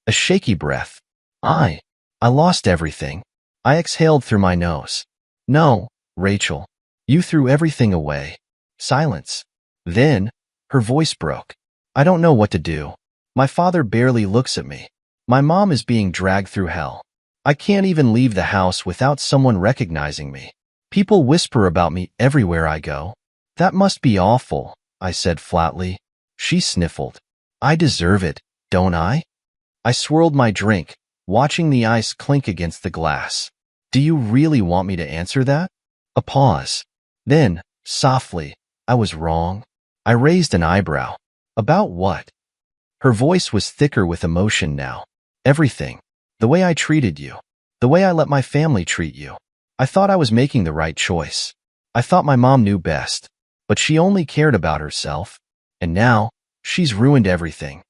Speaker 1: A shaky breath. I lost everything. I exhaled through my nose. No, Rachel. You threw everything away. Silence. Then, her voice broke. I don't know what to do. My father barely looks at me. My mom is being dragged through hell. I can't even leave the house without someone recognizing me. People whisper about me everywhere I go. That must be awful, I said flatly. She sniffled. I deserve it, don't I? I swirled my drink, watching the ice clink against the glass. Do you really want me to answer that? A pause. Then, softly, I was wrong. I raised an eyebrow. About what? Her voice was thicker with emotion now. Everything. The way I treated you. The way I let my family treat you. I thought I was making the right choice. I thought my mom knew best. But she only cared about herself. And now, she's ruined everything.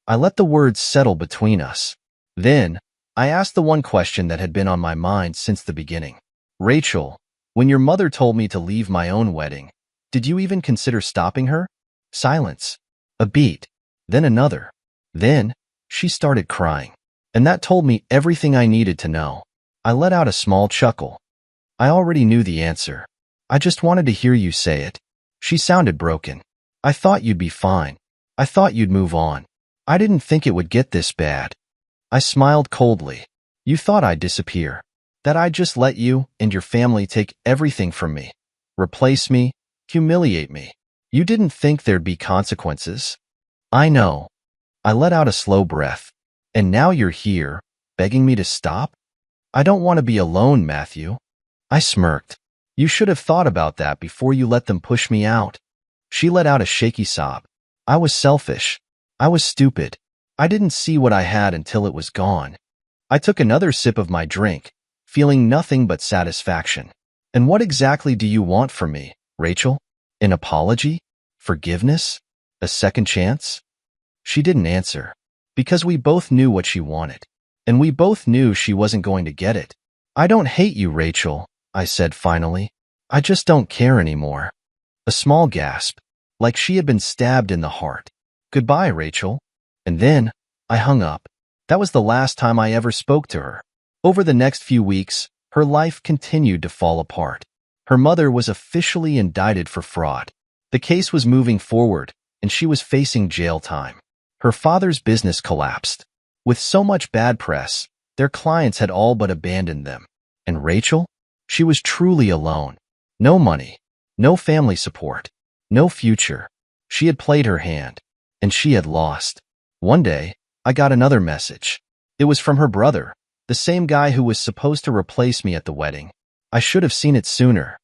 Speaker 1: I let the words settle between us. Then, I asked the one question that had been on my mind since the beginning. Rachel, when your mother told me to leave my own wedding, did you even consider stopping her? Silence. A beat. Then another. Then, she started crying. And that told me everything I needed to know. I let out a small chuckle. I already knew the answer. I just wanted to hear you say it. She sounded broken. I thought you'd be fine. I thought you'd move on. I didn't think it would get this bad. I smiled coldly. You thought I'd disappear. That I'd just let you and your family take everything from me. Replace me, humiliate me. You didn't think there'd be consequences. I know. I let out a slow breath. And now you're here, begging me to stop? I don't want to be alone, Matthew. I smirked. You should have thought about that before you let them push me out. She let out a shaky sob. I was selfish. I was stupid. I didn't see what I had until it was gone. I took another sip of my drink, feeling nothing but satisfaction. And what exactly do you want from me, Rachel? An apology? Forgiveness? A second chance? She didn't answer, because we both knew what she wanted, and we both knew she wasn't going to get it. I don't hate you, Rachel, I said finally. I just don't care anymore. A small gasp, like she had been stabbed in the heart. Goodbye, Rachel. And then, I hung up. That was the last time I ever spoke to her. Over the next few weeks, her life continued to fall apart. Her mother was officially indicted for fraud. The case was moving forward, and she was facing jail time. Her father's business collapsed. With so much bad press, their clients had all but abandoned them. And Rachel? She was truly alone. No money, no family support, no future. She had played her hand, and she had lost. One day, I got another message. It was from her brother, the same guy who was supposed to replace me at the wedding. I should have seen it sooner.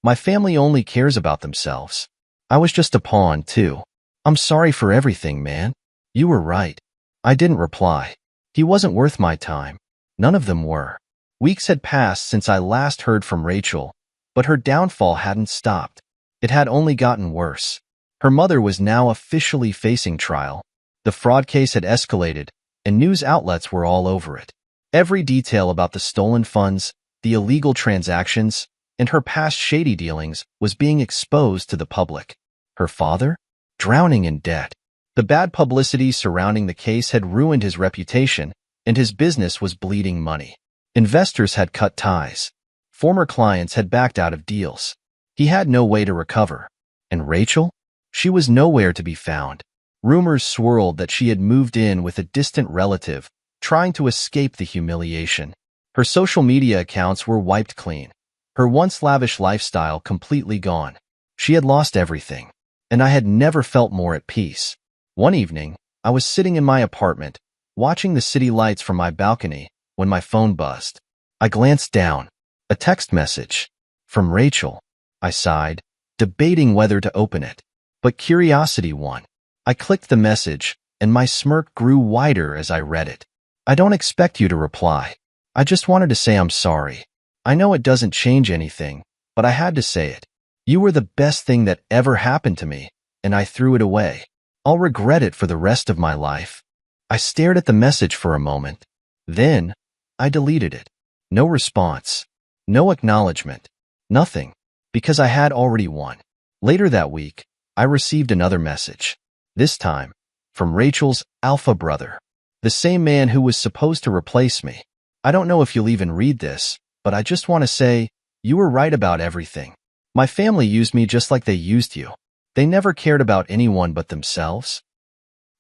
Speaker 1: My family only cares about themselves. I was just a pawn, too. I'm sorry for everything, man. You were right. I didn't reply. He wasn't worth my time. None of them were. Weeks had passed since I last heard from Rachel, but her downfall hadn't stopped. It had only gotten worse. Her mother was now officially facing trial. The fraud case had escalated, and news outlets were all over it. Every detail about the stolen funds, the illegal transactions, and her past shady dealings was being exposed to the public. Her father? Drowning in debt. The bad publicity surrounding the case had ruined his reputation, and his business was bleeding money. Investors had cut ties. Former clients had backed out of deals. He had no way to recover. And Rachel? She was nowhere to be found. Rumors swirled that she had moved in with a distant relative, trying to escape the humiliation. Her social media accounts were wiped clean. Her once lavish lifestyle completely gone. She had lost everything. And I had never felt more at peace. One evening, I was sitting in my apartment, watching the city lights from my balcony, when my phone buzzed. I glanced down. A text message. From Rachel. I sighed, debating whether to open it. But curiosity won. I clicked the message, and my smirk grew wider as I read it. I don't expect you to reply. I just wanted to say I'm sorry. I know it doesn't change anything, but I had to say it. You were the best thing that ever happened to me, and I threw it away. I'll regret it for the rest of my life. I stared at the message for a moment. Then, I deleted it. No response. No acknowledgement. Nothing. Because I had already won. Later that week, I received another message. This time, from Rachel's alpha brother. The same man who was supposed to replace me. I don't know if you'll even read this, but I just want to say, you were right about everything. My family used me just like they used you. They never cared about anyone but themselves.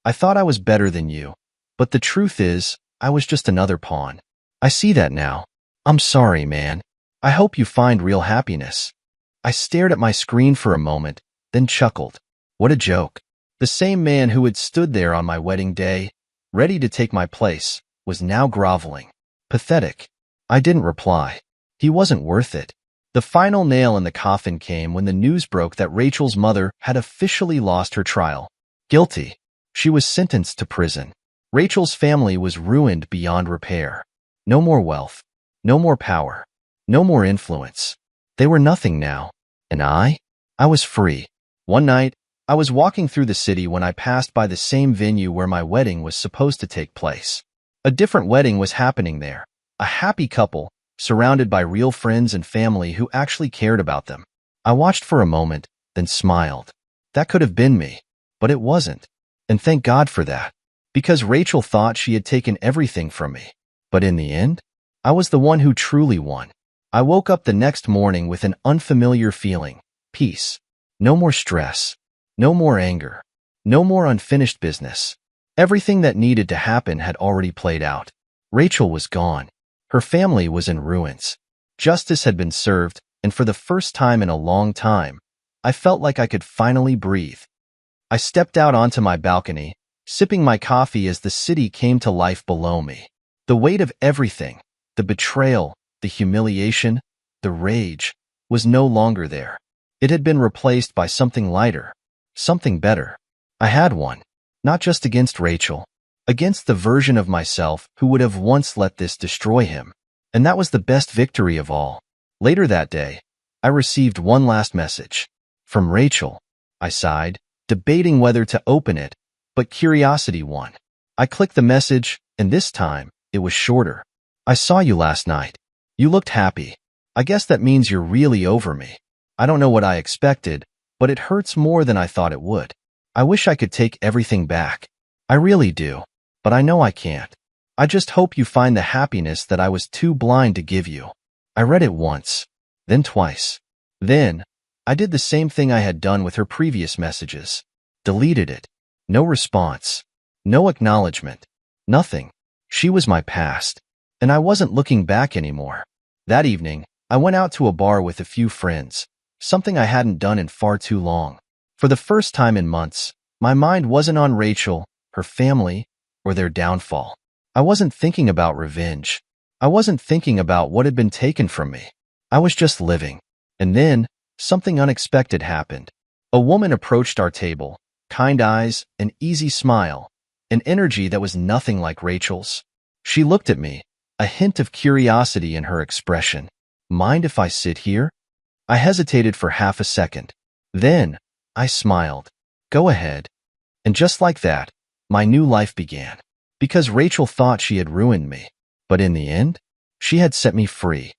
Speaker 1: I thought I was better than you, but the truth is, I was just another pawn. I see that now. I'm sorry, man. I hope you find real happiness. I stared at my screen for a moment, then chuckled. What a joke. The same man who had stood there on my wedding day, ready to take my place, was now groveling. Pathetic. I didn't reply. He wasn't worth it. The final nail in the coffin came when the news broke that Rachel's mother had officially lost her trial. Guilty. She was sentenced to prison. Rachel's family was ruined beyond repair. No more wealth. No more power. No more influence. They were nothing now. And I was free. One night, I was walking through the city when I passed by the same venue where my wedding was supposed to take place. A different wedding was happening there. A happy couple, surrounded by real friends and family who actually cared about them. I watched for a moment, then smiled. That could have been me, but it wasn't. And thank God for that, because Rachel thought she had taken everything from me. But in the end, I was the one who truly won. I woke up the next morning with an unfamiliar feeling. Peace. No more stress. No more anger. No more unfinished business. Everything that needed to happen had already played out. Rachel was gone. Her family was in ruins. Justice had been served, and for the first time in a long time, I felt like I could finally breathe. I stepped out onto my balcony, sipping my coffee as the city came to life below me. The weight of everything, the betrayal, the humiliation, the rage, was no longer there. It had been replaced by something lighter, something better. I had won, not just against Rachel, against the version of myself who would have once let this destroy him. And that was the best victory of all. Later that day, I received one last message. From Rachel. I sighed, debating whether to open it, but curiosity won. I clicked the message, and this time, it was shorter. I saw you last night. You looked happy. I guess that means you're really over me. I don't know what I expected, but it hurts more than I thought it would. I wish I could take everything back. I really do. But I know I can't. I just hope you find the happiness that I was too blind to give you. I read it once. then twice. Then, I did the same thing I had done with her previous messages. Deleted it. No response. No acknowledgement. Nothing. She was my past, and I wasn't looking back anymore. That evening, I went out to a bar with a few friends, something I hadn't done in far too long. For the first time in months, my mind wasn't on Rachel, her family, or their downfall. I wasn't thinking about revenge. I wasn't thinking about what had been taken from me. I was just living. And then, something unexpected happened. A woman approached our table, kind eyes, an easy smile, an energy that was nothing like Rachel's. She looked at me, a hint of curiosity in her expression. Mind if I sit here? I hesitated for half a second. Then, I smiled. Go ahead. And just like that, my new life began. Because Rachel thought she had ruined me. But in the end, she had set me free.